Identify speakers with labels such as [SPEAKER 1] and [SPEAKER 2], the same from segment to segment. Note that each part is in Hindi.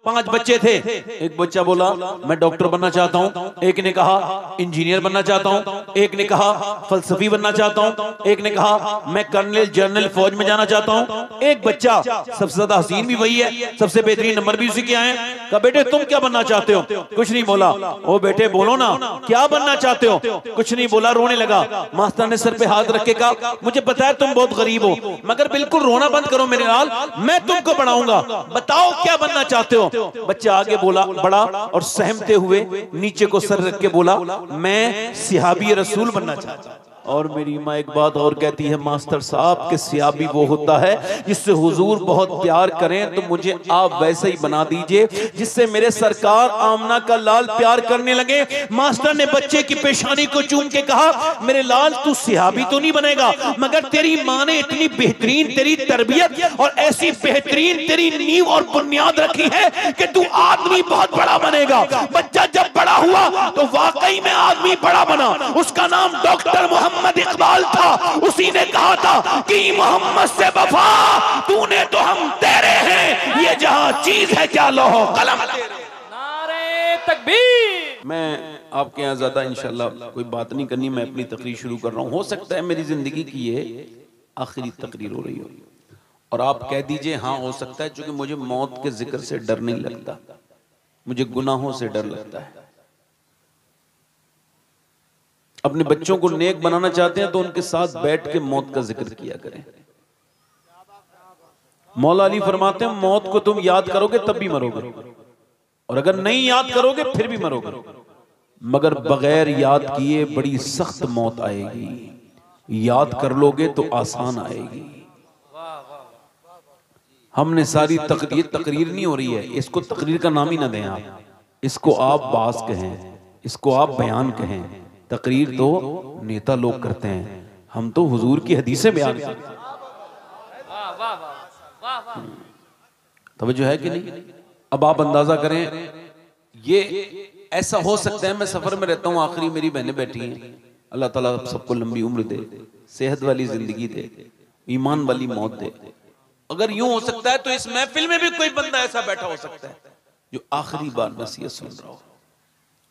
[SPEAKER 1] 5 बच्चे थे। एक बच्चा बोला मैं डॉक्टर बनना चाहता हूँ, एक ने कहा इंजीनियर बनना चाहता हूँ, एक ने कहा फलसफी बनना चाहता हूँ, एक ने कहा मैं कर्नल जनरल फौज में जाना चाहता हूँ। एक बच्चा सबसे ज्यादा हसीन भी वही है, सबसे बेहतरीन नंबर भी उसी के आए। कहा बेटे तुम क्या बनना चाहते हो? कुछ नहीं बोला। ओ बेटे बोलो ना क्या बनना चाहते हो? कुछ नहीं बोला, रोने लगा। मास्टर ने सर पे हाथ रख के कहा मुझे पता है तुम बहुत गरीब हो, मगर बिल्कुल रोना बंद करो मेरे लाल, मैं तुमको पढ़ाऊंगा, बताओ क्या बनना चाहते हो? बच्चा आगे बोला बड़ा और सहमते हुए नीचे को सर रख के बोला मैं सिहाबी रसूल बनना चाहता हूं। और मेरी माँ एक बात और कहती है मास्टर साहब के सियाबी वो होता है जिससे हुजूर बहुत प्यार करें, तो मुझे आप वैसे ही बना दीजिए जिससे मेरे सरकार आमना का लाल प्यार करने लगे। मास्टर ने बच्चे की पेशानी को चूम के कहा मेरे लाल तू सियाबी तो नहीं बनेगा, मगर तेरी माँ ने इतनी बेहतरीन तेरी तरबियत और ऐसी बेहतरीन तेरी नींव और बुनियाद रखी है कि तू आदमी बहुत बड़ा बनेगा। बच्चा जब बड़ा हुआ तो वाकई में आदमी बड़ा बना। उसका नाम डॉक्टर मोहम्मद इकबाल था। उसी ने कहा था कि मोहम्मद से वफा तूने तो हम तेरे हैं, ये जहां चीज है क्या लोहो कलम।
[SPEAKER 2] नारे तकबीर।
[SPEAKER 1] मैं आपके यहाँ ज्यादा इंशाल्लाह कोई बात नहीं करनी, मैं अपनी तकरीर शुरू कर रहा हूँ। हो सकता है मेरी जिंदगी की ये आखिरी तकरीर हो रही हो और आप कह दीजिए हाँ हो सकता है, क्योंकि मुझे मौत के जिक्र से डर नहीं लगता, मुझे गुनाहों से डर लगता है। अपने बच्चों को नेक बनाना चाहते हैं तो उनके साथ बैठ के मौत का जिक्र किया करें। मौला अली फरमाते हैं मौत को तुम याद करोगे तब भी मरोगे, और अगर नहीं याद करोगे फिर भी मरोगे, मगर बगैर याद किए बड़ी सख्त मौत आएगी, याद कर लोगे तो आसान आएगी। हमने सारी तकरीर नहीं हो रही है, इसको तकरीर का नाम ही ना दें आप, इसको आप बास कहें, इसको आप बयान कहें। तकरीर तो नेता लोग करते हैं, हम तो हुजूर की हदीसें बयान करते हैं। तवज्जो है कि नहीं? अब आप अंदाजा करें, ये ऐसा हो सकता है मैं सफर में रहता हूँ, आखिरी मेरी बहनें बैठी हैं, अल्लाह ताला सबको लंबी उम्र दे, सेहत वाली जिंदगी दे, ईमान वाली मौत दे। अगर यूं हो सकता है तो इस महफिल में भी कोई बंदा ऐसा बैठा हो सकता है जो आखिरी बार नसीहत सुन रहा हो,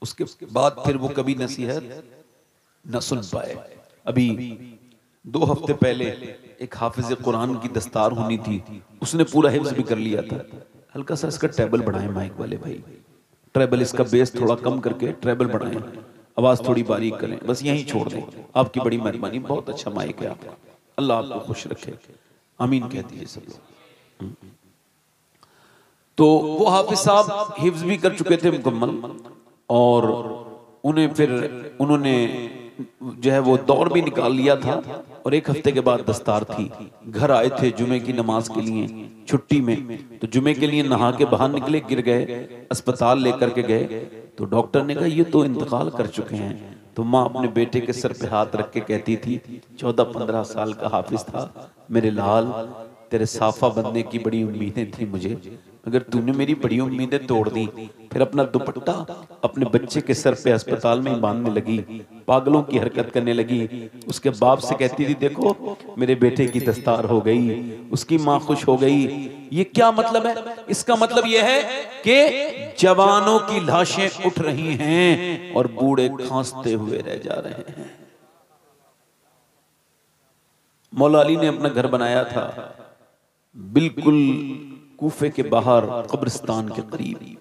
[SPEAKER 1] उसके बाद फिर वो कभी नसीहत न सुन पाए। अभी 2 हफ्ते पहले एक हाफिज कुरान की दस्तार होनी थी, उसने पूरा हिफ्ज भी कर लिया था। हल्का सा इसका ट्रेबल बढ़ाएं माइक वाले भाई, ट्रेबल इसका बेस थोड़ा कम करके ट्रेबल बढ़ाएं, आवाज थोड़ी बारीक करें, बस यहीं छोड़ दें। आपकी बड़ी मेहरबानी, बहुत अच्छा माइक है आपका, अल्लाह आपको खुश रखे, आमीन कह दीजिए सब लोग। तो वो हाफिज साहब हिफ्ज भी कर चुके थे मुकम्मल, और उन्हें फिर उन्होंने जो है वो दौर भी निकाल लिया था, और 1 हफ्ते के बाद दस्तार थी। घर आए थे जुमे की नमाज के लिए छुट्टी में, तो जुमे के लिए नहा के बाहर निकले, गिर गए, अस्पताल लेकर के गए, तो डॉक्टर ने कहा ये तो इंतकाल कर चुके हैं। तो माँ अपने बेटे के सर पे हाथ रख के कहती थी, 14-15 साल का हाफिज था, मेरे लाल तेरे साफा बनने की बड़ी उम्मीदें थी मुझे, मगर तूने मेरी बड़ी उम्मीदें तोड़ दी। फिर अपना दुपट्टा अपने बच्चे के सर पे अस्पताल में बांधने लगी, पागलों की हरकत करने लगी। उसके बाप से कहती थी देखो मेरे बेटे की दस्तार हो गई, उसकी माँ खुश हो गई। ये क्या मतलब है? इसका मतलब यह है कि जवानों की लाशें उठ रही हैं और बूढ़े खांसते हुए रह जा रहे हैं। मौला अली ने अपना घर बनाया था बिल्कुल कूफे के बाहर कब्रिस्तान के करीब।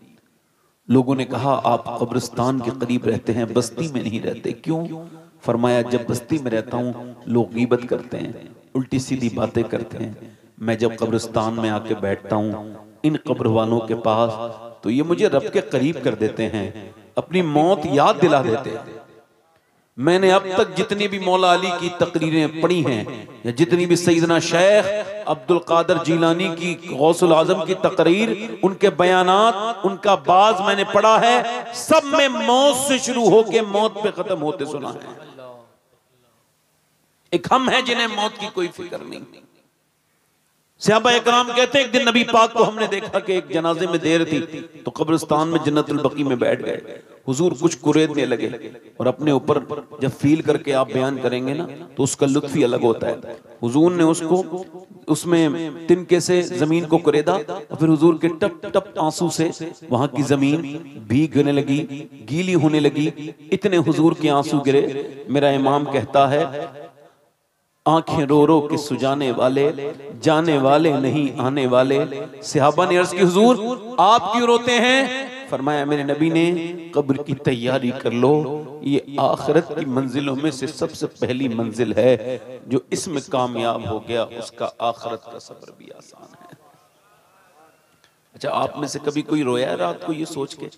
[SPEAKER 1] लोगों ने कहा आप कब्रिस्तान के करीब रहते हैं, बस्ती में नहीं रहते, क्यों? फरमाया जब बस्ती में रहता हूँ लोग गीबत करते हैं, उल्टी सीधी बातें करते हैं, मैं जब कब्रिस्तान में आके बैठता हूँ इन कब्र वालों के पास तो ये मुझे रब के करीब कर देते हैं, अपनी मौत याद दिला देते हैं। मैंने अब तक जितनी भी मौला अली की तकरीरें पढ़ी हैं, या जितनी भी सैयदना शेख अब्दुल कादिर जीलानी की गौसुल आजम की तकरीर, उनके बयानात, उनका बाज मैंने पढ़ा है, सब में मौत से शुरू होके मौत पे खत्म होते सुना है। एक हम हैं जिन्हें मौत की कोई फिक्र नहीं। सहाबा इकराम कहते हैं एक दिन नबी पाक को हमने देखा कि एक जनाजे में देर थी तो कब्रिस्तान में जन्नतुल बकी में बैठ गए। हुजूर कुछ कुरेदने लगे और अपने ऊपर जब फील करके आप बयान करेंगे ना तो उसका लुत्फ ही अलग होता है। हुजूर ने उसको उसमें तिनके से जमीन को कुरेदा और फिर हुजूर के टप टप आंसू से वहां की जमीन भीगने लगी, गीली होने लगी। इतने हुजूर के आंसू गिरे। मेरा इमाम कहता है आंखें रो रो के सुजाने वाले, जाने वाले नहीं आने वाले। सहाबा ने अर्ज की हुजूर आप क्यों रोते हैं? फरमाया मेरे नबी ने कब्र की तैयारी कर लो, ये आखिरत की मंजिलों में से सबसे पहली मंजिल है। जो इसमें कामयाब हो गया उसका आखिरत का सफर भी आसान है। अच्छा, आप में से कभी कोई रोया है रात को ये सोच के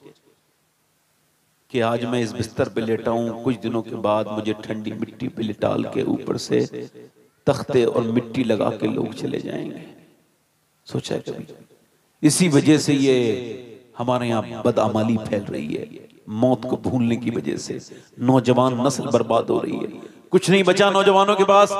[SPEAKER 1] कि आज मैं इस बिस्तर पे लेटा हूं, कुछ दिनों के बाद मुझे ठंडी मिट्टी पे लिटाल के ऊपर से तख्ते और मिट्टी लगा के लोग चले जाएंगे? सोचा है कभी? इसी वजह से ये हमारे यहाँ बदअमली फैल रही है, मौत को भूलने की वजह से नौजवान नस्ल बर्बाद हो रही है। कुछ नहीं बचा नौजवानों के पास।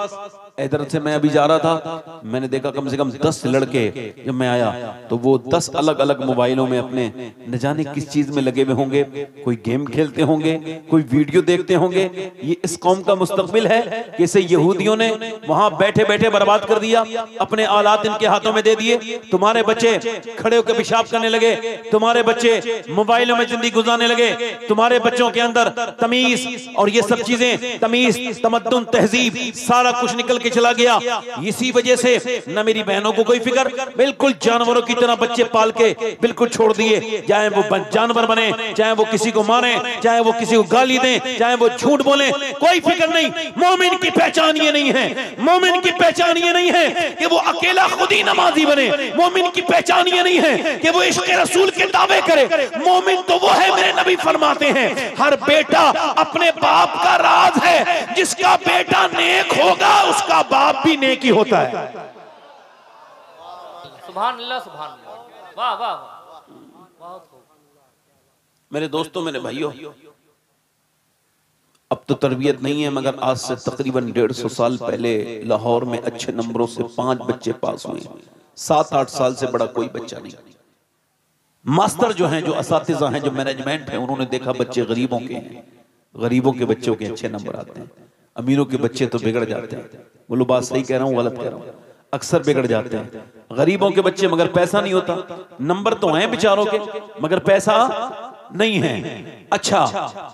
[SPEAKER 1] इधर से मैं अभी जा रहा था, मैंने देखा कम से कम 10 लड़के, जब मैं आया तो वो 10 अलग अलग मोबाइलों में अपने न जाने किस चीज में लगे हुए होंगे। कोई गेम खेलते होंगे, कोई वीडियो देखते होंगे। ये इस कौम का मुस्तकबिल है कि इसे यहूदियों ने वहां बैठे बैठे बर्बाद कर दिया, अपने आलात इनके हाथों में दे दिए। तुम्हारे बच्चे खड़े होकर पेशाब करने लगे, तुम्हारे बच्चे मोबाइलों में जिंदगी गुजारने लगे, तुम्हारे बच्चों के अंदर तमीज और ये सब चीजें, तमीज, तमद्दुन, तहजीब, सारा कुछ निकल के चला गया। इसी वजह से न मेरी बहनों को कोई फिक्र, बिल्कुल जानवरों की तरह बच्चे पाल के बिल्कुल छोड़ दिए। चाहे वो जानवर बने, चाहे वो किसी को मारे, चाहे वो किसी को गाली दें, चाहे वो झूठ बोले, कोई फिक्र नहीं। मोमिन की पहचान ये नहीं है, मोमिन की पहचान ये नहीं है कि वो अकेला खुद ही नमाजी बने। मोमिन की पहचान ये नहीं है कि वो इश्क़ रसूल के दावे करे। मोमिन तो वो है, मेरे नबी फरमाते हैं, हर बेटा अपने बाप का राज है। जिसका बेटा नेक होगा उसका बाप भी नेक ही होता है।
[SPEAKER 2] सुभान अल्लाह, सुभान अल्लाह, वाह वाह वाह।
[SPEAKER 1] मेरे दोस्तों, मेरे भाइयों, अब तो तरबियत नहीं है, मगर आज से तकरीबन 150 साल पहले लाहौर में अच्छे नंबरों से 5 बच्चे पास हुए। 7-8 साल से बड़ा कोई बच्चा नहीं। मास्टर जो हैं, जो असातिज़ा हैं, जो मैनेजमेंट है, उन्होंने देखा बच्चे गरीबों के हैं, गरीबों के बच्चों के अच्छे नंबर आते हैं, अमीरों के बच्चे तो बिगड़ जाते हैं। बोलो बात सही कह रहा हूँ गलत कह रहा हूँ? अक्सर बिगड़ जाते हैं गरीबों के बच्चे, मगर पैसा नहीं होता। नंबर तो हैं बेचारों के, मगर पैसा नहीं है। अच्छा,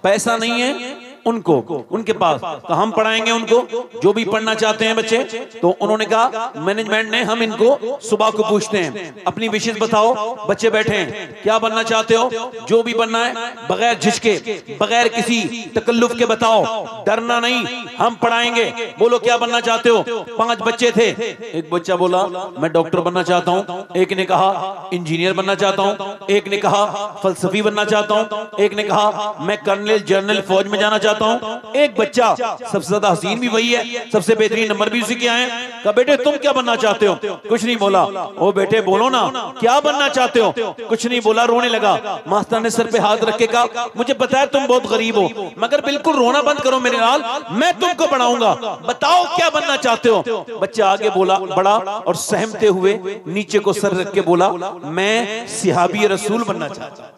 [SPEAKER 1] पैसा नहीं है उनको, उनके पास तो हम पढ़ाएंगे उनको जो भी पढ़ना चाहते हैं बच्चे। तो उन्होंने कहा मैनेजमेंट ने, हम इनको सुबह को पूछते हैं अपनी विशेष बताओ। बच्चे बैठे हैं, क्या बनना चाहते हो? जो भी बनना है, बगैर झिझके, बगैर किसी तकल्लुफ के बताओ, डरना नहीं, हम पढ़ाएंगे। बोलो क्या बनना चाहते हो? 5 बच्चे थे। एक बच्चा बोला मैं डॉक्टर बनना चाहता हूँ, एक ने कहा इंजीनियर बनना चाहता हूँ, एक ने कहा फलसफी बनना चाहता हूँ, एक ने कहा मैं कर्नल जनरल फौज में जाना चाहता हूं। एक बच्चा, सबसे ज्यादा हसीन भी वही है, सबसे बेहतरीन नंबर भी उसी के आए, कहा बेटे तुम क्या बनना चाहते हो? कुछ नहीं बोला। ओ बेटे बोलो ना, क्या बनना चाहते हो? कुछ नहीं बोला, रोने लगा। मास्टर ने सर पे हाथ रख के कहा मुझे पता है तुम बहुत गरीब हो, मगर बिल्कुल रोना बंद करो मेरे लाल, मैं तुमको पढ़ाऊंगा, बताओ क्या बनना चाहते हो? बच्चा आगे बोला, बड़ा और सहमते हुए नीचे को सर रख के बोला मैं सिहाबी रसूल बनना चाहता हूं।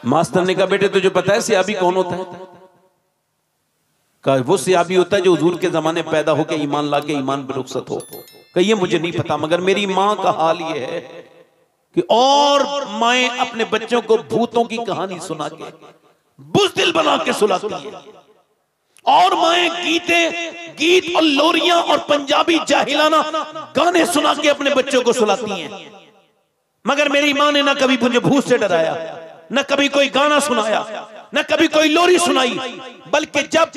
[SPEAKER 1] मास्टर ने कहा बेटे तुझे पता है सियाबी कौन होता है? कहा वो सियाबी होता है जो हुजूर के जमाने पैदा होकर ईमान लाके ईमान पे रुखसत हो। कहा ये मुझे नहीं पता, मगर मेरी माँ का हाल ये है कि और माएं अपने बच्चों को भूतों की कहानी सुना के बुज़दिल बना के सुलाती है, और माएं गीत और लोरियां और पंजाबी जाहिलाना गाने सुना के अपने बच्चों को सुलाती हैं। मगर मेरी माँ ने ना कभी मुझे भूत से डराया, न कभी कोई गाना सुनाया, न कभी कोई लोरी सुनाई, बल्कि जब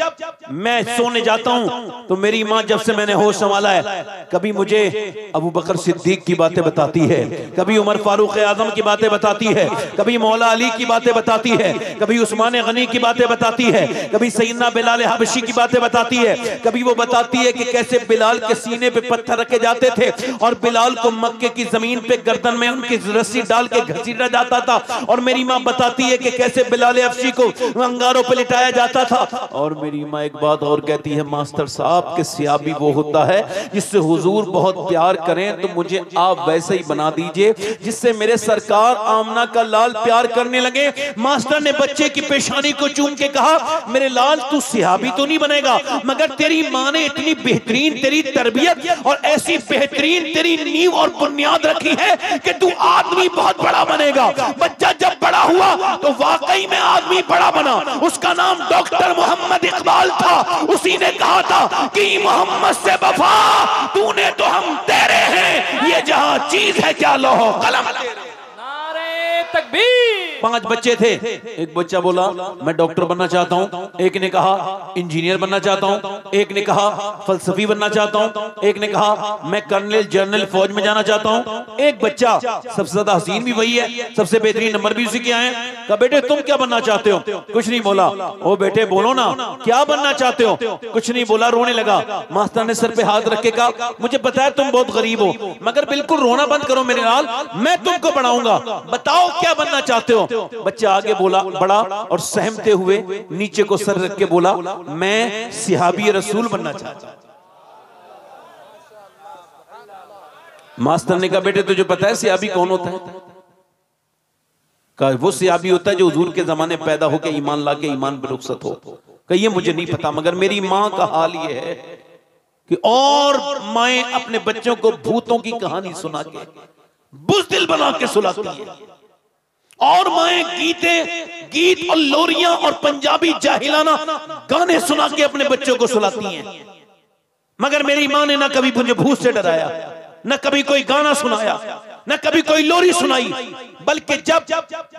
[SPEAKER 1] मैं सोने जाता हूं तो मेरी माँ, जब से मैंने होश संभाला है, कभी मुझे अबू बकर सिद्दीक की बातें बताती है, कभी उमर फारूक आजम की बातें बताती है, कभी मौला अली की बातें बताती है, कभी उस्मान गनी की बातें बताती है, कभी सैयदना बिलाल हबशी की बातें बताती है, कभी वो बताती है कि कैसे बिलाल के सीने पे पत्थर रखे जाते थे और बिलाल को मक्के की जमीन पे गर्दन में उनकी रस्सी डाल के घसीटा जाता था। और मेरी माँ बताती है कि कैसे बिलाल हबशी को अंगारों पे लिटाया जाता था। और मेरी माँ एक बात और कहती है, मास्टर साहब के सियाबी वो होता है जिससे हुजूर बहुत प्यार करें, तो मुझे आप वैसे ही बना दीजिए जिससे मेरे सरकार आमना का लाल प्यार करने लगे। मास्टर ने बच्चे की पेशानी को चूम के कहा, मेरे लाल तू सियाबी तो नहीं बनेगा, मगर तेरी माँ ने इतनी बेहतरीन तेरी तरबियत और ऐसी बेहतरीन तेरी नींव और बुनियाद रखी है कि तू आदमी बहुत बड़ा बनेगा। बच्चा जब बड़ा हुआ तो वाकई में आदमी बड़ा बना। उसका नाम डॉक्टर मोहम्मद इकबाल था। उसी ने कहा था कि मोहम्मद से वफा तूने तो हम तेरे हैं, ये जहां चीज है क्या लोहो कलम।
[SPEAKER 2] नारे तकबीर।
[SPEAKER 1] 5 बच्चे थे। एक बच्चा बोला मैं डॉक्टर बनना चाहता हूँ, एक ने कहा इंजीनियर बनना चाहता हूँ, एक ने कहा फलसफी बनना चाहता हूँ, एक ने कहा मैं कर्नल जनरल फौज में जाना चाहता हूँ। एक बच्चा सबसे ज्यादा हसीन भी वही है, सबसे बेहतरीन नंबर भी उसी के आए। कहा बेटे तुम क्या बनना चाहते हो? कुछ नहीं बोला। ओ बेटे बोलो ना क्या बनना चाहते हो? कुछ नहीं बोला, रोने लगा। मास्टर ने सर पे हाथ रख के कहा, मुझे पता है तुम बहुत गरीब हो, मगर बिल्कुल रोना बंद करो मेरे लाल, मैं तुमको पढ़ाऊंगा, बताओ क्या बनना चाहते हो? बच्चा आगे बोला बड़ा और सहमते हुए नीचे को सर रख के बोला, मैं सिहाबी रसूल बनना चाहता हूं। मास्टर ने कहा बेटे तुझे पता है सिहाबी कौन होता है? कहा वो सिहाबी होता है जो हुजूर के जमाने पैदा होकर ईमान लाके ईमान पर रुखसत हो। कहा ये मुझे नहीं पता, मगर मेरी मां का हाल ये है कि और माएं अपने बच्चों को भूतों की कहानी सुना के बुज़दिल बना के सुलाती है, और माएं गीत और लोरियां और पंजाबी जाहिलाना गाने सुना के अपने बच्चों को सुलाती हैं। मगर मेरी मां ने ना कभी मुझे भूत से डराया, न कभी कोई गाना सुनाया, न कभी कोई लोरी सुनाई, बल्कि जब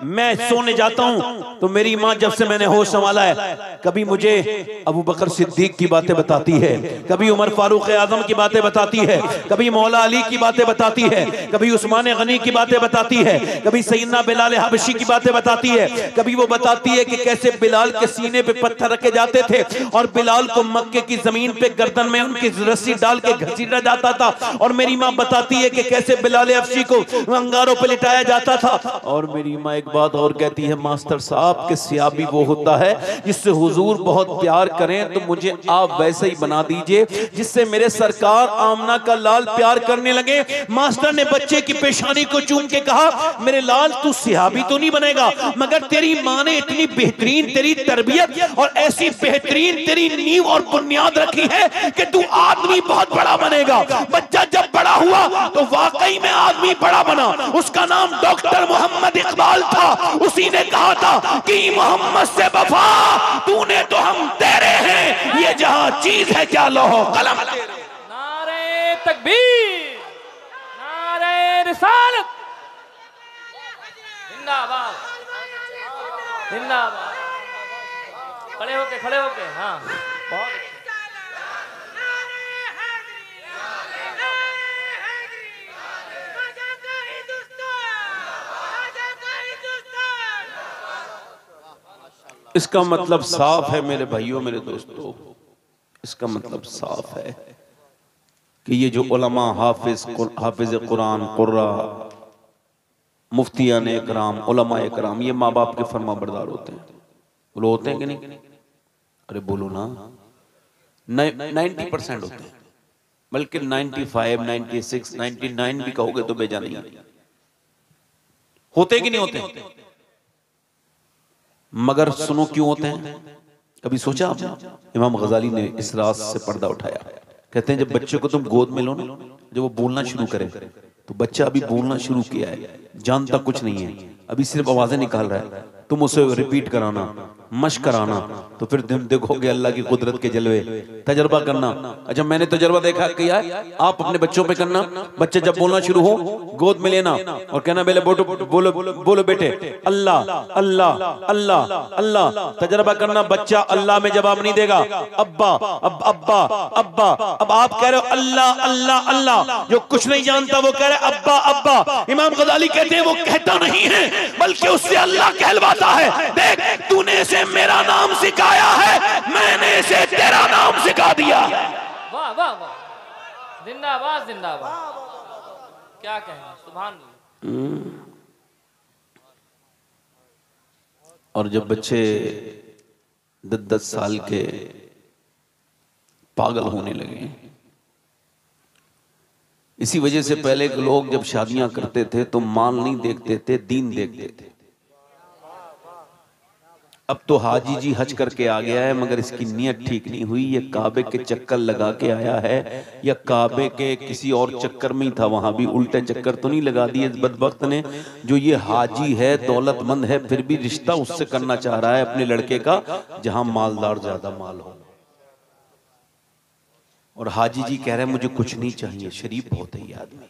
[SPEAKER 1] मैं सोने जाता हूं तो मेरी मां जब से मैंने होश संभाला है, कभी मुझे अबू बकर सिद्दीक की बातें बताती है, कभी उमर फारूक आजम की बातें बताती है, कभी मौला अली की बातें बताती है, कभी उस्मान गनी की बातें बताती है, कभी सैयदना बिलाल हबशी की बातें बताती है। कभी वो बताती है कि कैसे बिलाल के सीने पे पत्थर रखे जाते थे और बिलाल को मक्के की जमीन पे गर्दन में उनकी रस्सी डाल के घसीटा जाता था। और मेरी मां बताती है कि कैसे बिलाल हबशी को अंगारों पे लिटाया जाता था। और मेरी मां एक बात और कहती है, मास्टर साहब के सियाबी वो होता है जिससे हुजूर बहुत प्यार करें, तो मुझे आप वैसे ही बना दीजिए जिससे मेरे सरकार आमना का लाल प्यार करने लगे। मास्टर ने बच्चे की पेशानी को चूम के कहा, मेरे लाल तू सिहाबी तो नहीं बनेगा, मगर तेरी मां ने इतनी बेहतरीन तेरी तरबियत और ऐसी बेहतरीन तेरी नींव और बुनियाद रखी है कि तू आदमी बहुत बड़ा बनेगा। बच्चा जब बड़ा हुआ तो वाकई में आदमी बड़ा बना। उसका नाम डॉक्टर मोहम्मद इकबाल था। उसी ने कहा था कि मोहम्मद से वफा तूने तो हम तेरे हैं, ये जहां चीज है क्या लोहो कलम।
[SPEAKER 2] नारे तकबीर, नारे रिसालत, जिंदाबाद जिंदाबाद। खड़े होके हाँ बहुत अच्छे।
[SPEAKER 1] इसका मतलब साफ है मेरे भाइयों मेरे दोस्तों, इसका मतलब साफ है कि ये जो उलमा हाफिज कुरान कुर्रा मुफ्तियान इकराम उलमा इकराम ये माँ बाप के फरमा बरदार होते हैं। बोलो होते हैं कि नहीं? अरे बोलो ना। 90% होते हैं, बल्कि 95, 96, 99 भी कहोगे तो बेजा नहीं। होते कि नहीं होते? मगर सुनो क्यों होते हैं? कभी सोचा आपने? इमाम गजाली ने इस राज से पर्दा उठाया। कहते हैं जब बच्चे को तुम गोद में लो ना, जब वो बोलना शुरू करे तो बच्चा अभी बोलना शुरू किया है, जानता कुछ नहीं है, अभी सिर्फ आवाजें निकाल रहा है, तुम उसे रिपीट कराना, मश्क कराना, तो फिर तुम देखोगे अल्लाह की कुदरत के जलवे। तजर्बा करना। अच्छा मैंने तजर्बा देखा किया है, आप अपने बच्चों पे करना। बच्चे जब बोलना शुरू हो गोद में लेना और कहना बेले बोलो बोलो बेटे अल्लाह अल्लाह अल्लाह अल्लाह। तजर्बा करना, बच्चा अल्लाह में जवाब नहीं देगा, अब्बा अब अब्बा अब्बा। अब आप कह रहे हो अल्लाह अल्लाह अल्लाह, जो कुछ नहीं जानता वो कह रहे अब्बा अब्बा। इमाम गजाली कहते हैं वो कहता नहीं है बल्कि उससे अल्लाह कहलवाता है। देख तूने इसे मेरा नाम सिखाया है, मैंने इसे तेरा नाम सिखा दिया।
[SPEAKER 2] वाह वाह वाह, जिंदाबाद जिंदाबाद। क्या कहना, सुभान अल्लाह।
[SPEAKER 1] और जब बच्चे 10-10 साल के पागल होने लगे। इसी वजह से पहले के लोग जब शादियां करते थे तो माल नहीं देखते थे, दीन देखते थे। अब तो हाजी जी हज करके आ गया है मगर इसकी नीयत ठीक नहीं हुई। ये काबे के चक्कर लगा के आया है या काबे के किसी और चक्कर में ही था, वहां भी उल्टे चक्कर तो नहीं लगा दिए इस बदबख्त ने। जो ये हाजी है, दौलतमंद है, फिर भी रिश्ता उससे करना चाह रहा है अपने लड़के का जहां मालदार ज्यादा माल हो। और हाजी जी कह रहे हैं मुझे कुछ नहीं चाहिए, शरीफ बहुत है ये आदमी,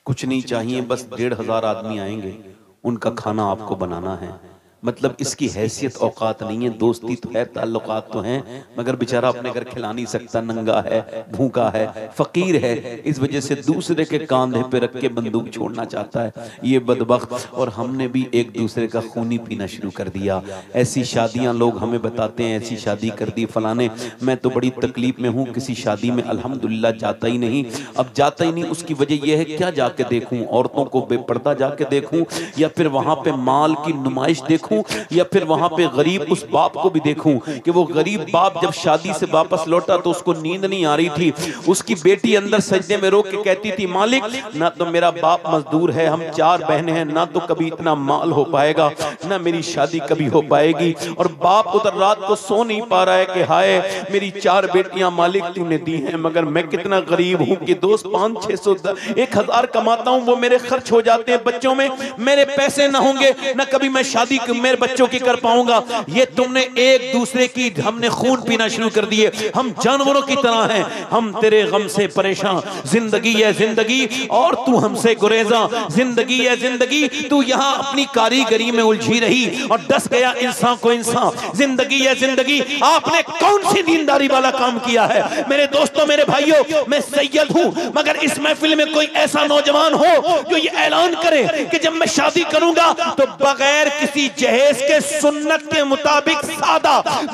[SPEAKER 1] कुछ नहीं चाहिए, बस 1500 आदमी आएंगे, उनका खाना आपको बनाना है। मतलब इसकी हैसियत औकात नहीं है, दोस्ती तो है, ताल्लुकात तो हैं, मगर बेचारा अपने घर खिला नहीं सकता, नंगा है, भूखा है, फकीर है, इस वजह से दूसरे के कांधे पे रख के बंदूक छोड़ना चाहता है ये बदबख्त। और हमने भी एक दूसरे का खूनी पीना शुरू कर दिया। ऐसी शादियां लोग हमें बताते हैं, ऐसी शादी कर दी फलाने। मैं तो बड़ी तकलीफ में हूँ, किसी शादी में अल्हम्दुलिल्लाह जाता ही नहीं। अब जाता ही नहीं, उसकी वजह यह है क्या जाके देखूं, औरतों को बेपर्दा जाके देखूं, या फिर वहां पे माल की नुमाइश देखूं, या फिर वहां पे गरीब उस बाप को भी देखूं कि वो गरीब बाप जब शादी से वापस लौटा तो उसको नींद नहीं आ रही थी। उसकी बेटी अंदर सजदे में रो के कहती थी मालिक ना तो मेरा बाप मजदूर है, हम 4 बहनें हैं, ना तो कभी इतना माल हो पाएगा, ना मेरी शादी कभी हो पाएगी। और बाप उधर रात को सो नहीं पा रहा है कि हाय मेरी 4 बेटियां मालिक तूने दी हैं, मगर मैं कितना गरीब हूं कि दोस्त 500-600 1000 कमाता हूं, वो मेरे खर्च हो जाते हैं बच्चों में, मेरे पैसे ना होंगे, ना कभी मैं शादी मेरे बच्चों की कर पाऊंगा। ये तुमने एक दूसरे की हमने खून पीना शुरू कर दिए, हम जानवरों की तरह हैं, हम तेरे गम से परेशान। जिंदगी है जिंदगी और तू हमसे गुरेजा, जिंदगी है जिंदगी तू यहाँ अपनी कारीगरी में उलझी रही और डस गया इंसान को इंसान। जिंदगी है जिंदगी आपने कौन सी दीनदारी वाला काम किया है। मेरे दोस्तों मेरे भाइयों, मैं सैयद हूं, मगर इस महफिल में कोई ऐसा नौजवान हो जो ये ऐलान करे कि जब मैं शादी करूंगा तो बगैर किसी जहेज के सुन्नत के मुताबिक सादा,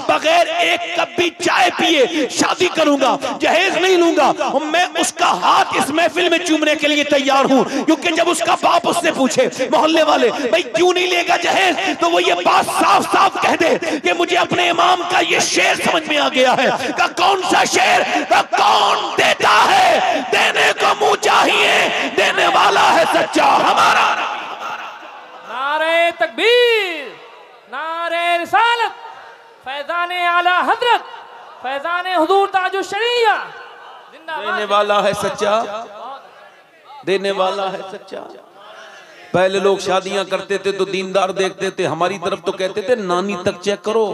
[SPEAKER 1] बगैर एक कप भी चाय पिए शादी करूंगा, जहेज नहीं लूंगा। और मैं उसका हाथ इस महफिल में चूमने के लिए तैयार हूं, क्योंकि जब उसका बाप उससे पूछे मोहल्ले वाले भाई क्यों नहीं लेगा जहेज, तो वो ये बात साफ साफ कह दे कि मुझे अपने इमाम का ये शेर समझ में आ गया है। का कौन सा शेर, का कौन देता है, देने को मुंह चाहिए, देने वाला है सच्चा हमारा।
[SPEAKER 2] नारे तकबीर, नारे रिसालत, फैजाने आला हजरत, फैजाने हुजूर ताजुश शरीया जिंदाबाद।
[SPEAKER 1] देने वाला है सच्चा, देने वाला है सच्चा। पहले लोग शादियां करते थे तो दीनदार देखते थे, हमारी तरफ तो कहते थे नानी तक चेक करो,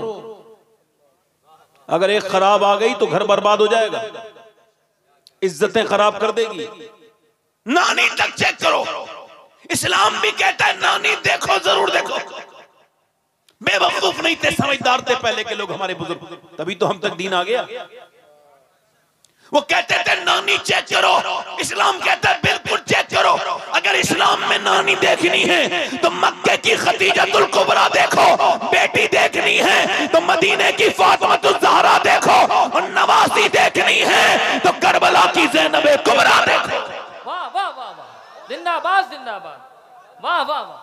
[SPEAKER 1] अगर एक खराब आ गई तो घर बर्बाद हो जाएगा, इज्जतें खराब कर देगी। नानी तक चेक करो, इस्लाम भी कहता है नानी देखो, जरूर देखो। बेवकूफ नहीं थे, समझदार थे पहले के लोग हमारे बुजुर्ग, तभी तो हम तक दीन आ गया। वो कहते थे नानी चेक करो, इस्लाम कहता है बिल्कुल चेक करो। अगर इस्लाम में नानी देखनी है तो मक्के की खदीजतुल कुबरा देखो, बेटी देखनी है तो मदीने की फातिमातुल ज़हरा देखो, और नवासी देखनी है तो करबला की ज़ैनब कुबरा देखो।
[SPEAKER 2] वाह वाह वाह वाह, जिंदाबाद जिंदाबाद, वाह वाह वाह।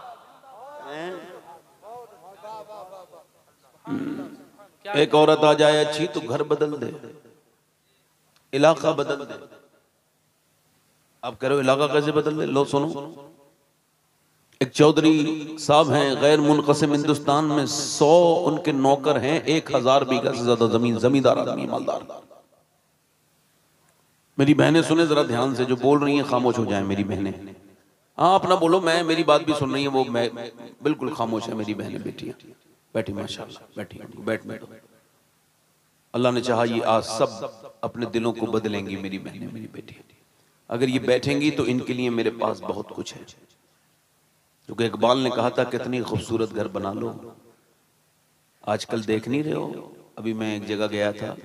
[SPEAKER 1] एक औरत आ जाए अच्छी तो घर बदल दे, इलाका बदल दे। आप कह रहे हो इलाका कैसे बदल दे, लो सुनो। एक चौधरी साहब हैं, गैर मुनक़सिम हिंदुस्तान में 100 उनके नौकर हैं, 1000 बीघा से ज्यादा जमीन, जमींदार आदमी, मालदार। मेरी बहनें सुने जरा ध्यान से, जो बोल रही हैं खामोश हो जाए मेरी बहनें। हाँ अपना बोलो, मैं मेरी बात भी सुन रही है, वो मैं बिल्कुल खामोश है मेरी बहनें, बेटियां बैठी, माशाल्लाह बैठी, बैठ बैठो। अल्लाह ने चाहा ये आज सब अपने दिलों को बदलेंगी मेरी बहनें, मेरी बेटी। अगर ये बैठेंगी तो इनके लिए मेरे पास बहुत कुछ है। क्योंकि इकबाल ने कहा था कितनी खूबसूरत घर बना लो, आजकल देख नहीं रहे हो। अभी मैं एक जगह गया था,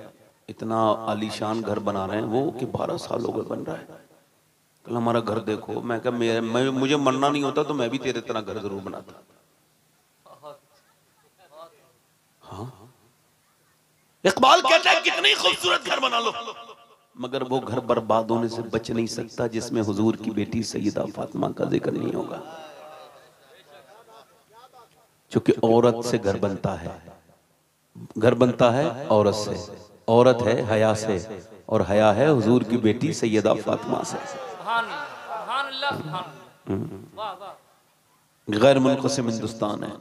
[SPEAKER 1] इतना आलीशान घर बना रहे हैं वो कि 12 साल हो गए बन रहा है। कल हमारा घर देखो, मैं कहा मुझे मरना नहीं होता तो मैं भी तेरे तरह घर जरूर बनाता। हाँ इकबाल कहता है कितनी खूबसूरत घर बना लो, मगर वो घर बर्बाद होने से बच नहीं सकता जिसमें हुजूर की बेटी सैयदा फातिमा का जिक्र नहीं होगा। चूंकि औरत से घर बनता है, घर बनता है औरत से, औरत है हया से, और हया है हुजूर की बेटी सैयदा फातिमा से।
[SPEAKER 2] सुभान अल्लाह, सुभान अल्लाह, वाह वाह।
[SPEAKER 1] गैर मुनक़सिम हिंदुस्तान है,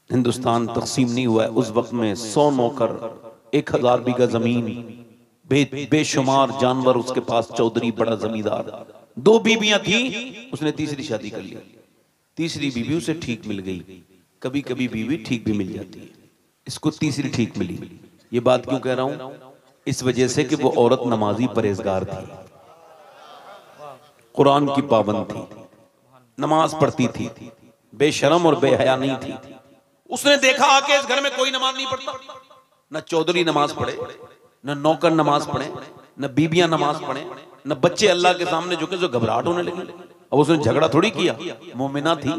[SPEAKER 1] हिंदुस्तान तकसीम नहीं हुआ है। उस वक्त में 100 नौकर, 1000 बीघा जमीन, बेशुमार जानवर उसके पास, चौधरी बड़ा जमींदार, 2 बीबियां थी, उसने तीसरी शादी कर ली। तीसरी बीवी उसे ठीक मिल गई। कभी कभी बीवी ठीक भी मिल जाती है, इसको तीसरी ठीक मिली। ये बात क्यों कह रहा हूं? इस वजह से कि वो औरत नमाजी परहेजगार थी, कुरान की पाबंद थी, नमाज पढ़ती थी, बेशरम और बेहया नहीं थी। उसने देखा आके इस घर में कोई नमाज नहीं पढ़ता, न चौधरी नमाज पढ़े, न नौकर नमाज पढ़े, न बीबियां नमाज पढ़े, न बच्चे अल्लाह के सामने झुके, जो घबराहट होने लगी। अब उसने झगड़ा थोड़ी किया, मोमिना थी।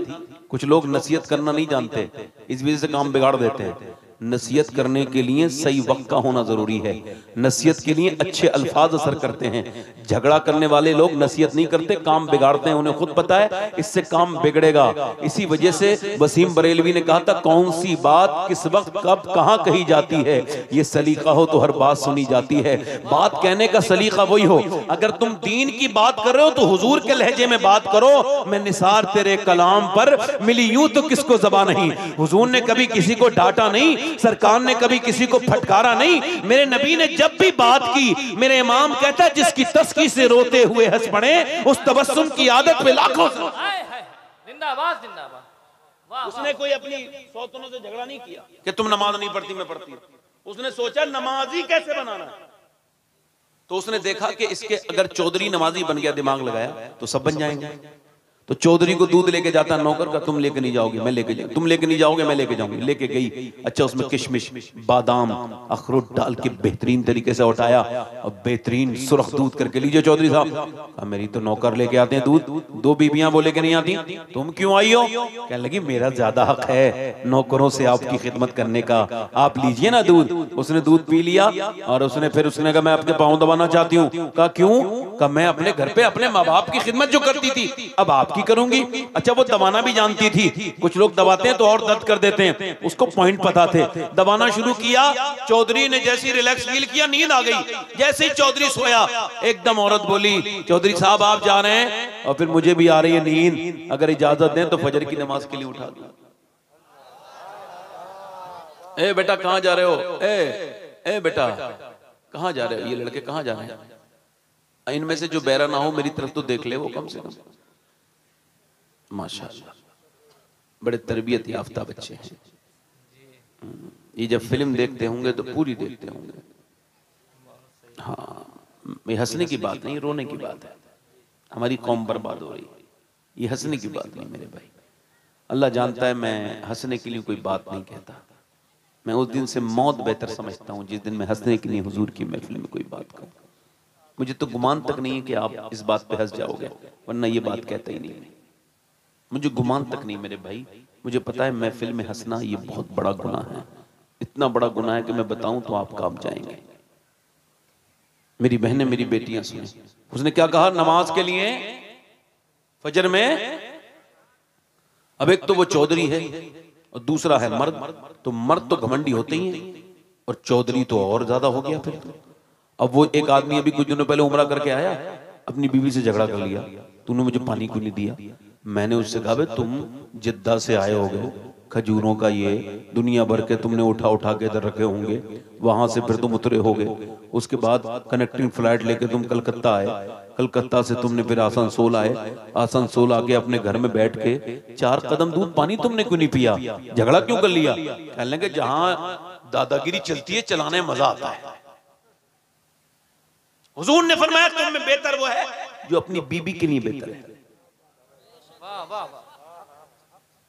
[SPEAKER 1] कुछ लोग नसीहत करना नहीं जानते, इस वजह से काम बिगाड़ देते हैं। नसीहत करने के लिए सही वक्त का होना जरूरी है, नसीहत के लिए अच्छे अल्फाज असर करते हैं। झगड़ा करने वाले लोग नसीहत नहीं करते, काम बिगाड़ते हैं, उन्हें खुद पता है इससे काम बिगड़ेगा। इसी वजह से वसीम बरेलवी ने कहा था, कौन सी बात किस वक्त कब कहां कही जाती है, ये सलीका हो तो हर बात सुनी जाती है। बात कहने का सलीका वही हो। अगर तुम दीन की बात कर रहे हो तो हुजूर के लहजे में बात करो। मैं निसार तेरे कलाम पर मिली यूं तो किसको ज़बान नहीं। हुजूर ने कभी किसी को डांटा नहीं, सरकार ने कभी किसी को फटकारा नहीं। मेरे नबी ने जब भी बात की, मेरे इमाम कहता है, जिसकी तस्की से रोते हुए हंस पड़े, उस तबस्सुम की आदत पे लाखों
[SPEAKER 2] जिंदाबाद जिंदाबाद, वाह।
[SPEAKER 1] उसने कोई अपनी सौतनों से झगड़ा नहीं किया कि तुम नमाज नहीं पढ़ती मैं पढ़ती। उसने सोचा नमाजी कैसे बनाना है। तो उसने देखा कि इसके अगर चौधरी नमाजी बन गया, दिमाग लगाया, तो सब बन जाएंगे। तो चौधरी को दूध लेके जाता नौकर का, तुम लेके नहीं जाओगे मैं लेके जाऊंगी, तुम लेके नहीं जाओगे मैं लेके जाऊंगी। लेके गई, अच्छा उसमें किशमिश, बादाम, अखरोट डाल के बेहतरीन तरीके से उठाया और बेहतरीन सुरख दूध करके लीजिए चौधरी साहब। मेरी तो नौकर लेके आते हैं दूध, 2 बीबियां बोले के नहीं आती, तुम क्यों आई हो? कहने लगी मेरा ज्यादा हक है नौकरों से आपकी खिदमत करने का, आप लीजिए ना दूध। उसने दूध पी लिया और उसने कहा मैं आपके पाँव दबाना चाहती हूँ। कहा क्यों? कहा मैं अपने घर पे अपने माँ बाप की खिदमत जो करती थी अब आपकी करूंगी। अच्छा वो दबाना भी जानती थी, कुछ लोग दबाते हैं तो और दर्द कर देते हैं, उसको पॉइंट पता थे। दबाना शुरू किया, चौधरी ने जैसे रिलैक्स फील किया, नींद आ गई। जैसे ही चौधरी सोया, एकदम औरत बोली, चौधरी साहब आप जा रहे हैं और फिर मुझे भी आ रही है नींद, अगर इजाजत दें तो फजर की नमाज के लिए उठा दूं। ए बेटा कहां जा रहे हो? ए बेटा कहां जा रहे हो? ये लड़के कहां जा रहे हैं? इनमें से जो बहरा ना हो मेरी तरफ तो देख ले वो कम से कम। माशाअल्लाह बड़े तरबियत याफ्ता बच्चे हैं। ये जब फिल्म देखते होंगे तो पूरी देखते होंगे। हाँ, ये हंसने की बात नहीं, रोने की बात है। हमारी कौम बर्बाद हो रही है, ये हंसने की बात नहीं मेरे भाई। अल्लाह जानता है मैं हंसने के लिए कोई बात नहीं कहता। मैं उस दिन से मौत बेहतर समझता हूँ जिस दिन मैं हंसने के लिए हुजूर की महफिल में कोई बात कहूँ। मुझे तो गुमान तक नहीं है कि आप इस बात पे हंस जाओगे, वरना ये बात कहता ही नहीं। मुझे गुमान तक नहीं मेरे भाई, मुझे पता है महफिल में हंसना ये बहुत बड़ा गुनाह है। इतना बड़ा गुनाह है कि मैं बताऊं तो आप कांप जाएंगे। मेरी बहनें, मेरी बेटियां सुने, उसने क्या कहा नमाज के लिए फजर में। अब एक तो वो चौधरी है और दूसरा है मर्द। तो मर्द तो घमंडी होते ही हैं और चौधरी तो और ज्यादा हो गया फिर तो। अब वो एक आदमी अभी कुछ दिनों पहले उम्रा करके आया, अपनी बीवी से झगड़ा कर लिया, तूने मुझे पानी क्यों नहीं दिया? मैंने उससे कहा भाई तुम जिद्दा से आए होगे, खजूरों का ये दुनिया भर के तुमने उठा उठा के इधर रखे होंगे, वहां से फिर तुम उतरे होगे, उसके बाद कनेक्टिंग फ्लाइट लेके तुम कलकत्ता आए, कलकत्ता से तुमने फिर आसनसोल आए, आसनसोल आके अपने घर में बैठ के 4 कदम दूध पानी तुमने क्यों नहीं पिया? झगड़ा क्यों कर लिया? कहने लगे जहां दादागिरी चलती है चलाने में मजा आता है। हुजूर ने फरमाया तुम में बेहतर वो है जो अपनी बीबी के लिए बेहतर है,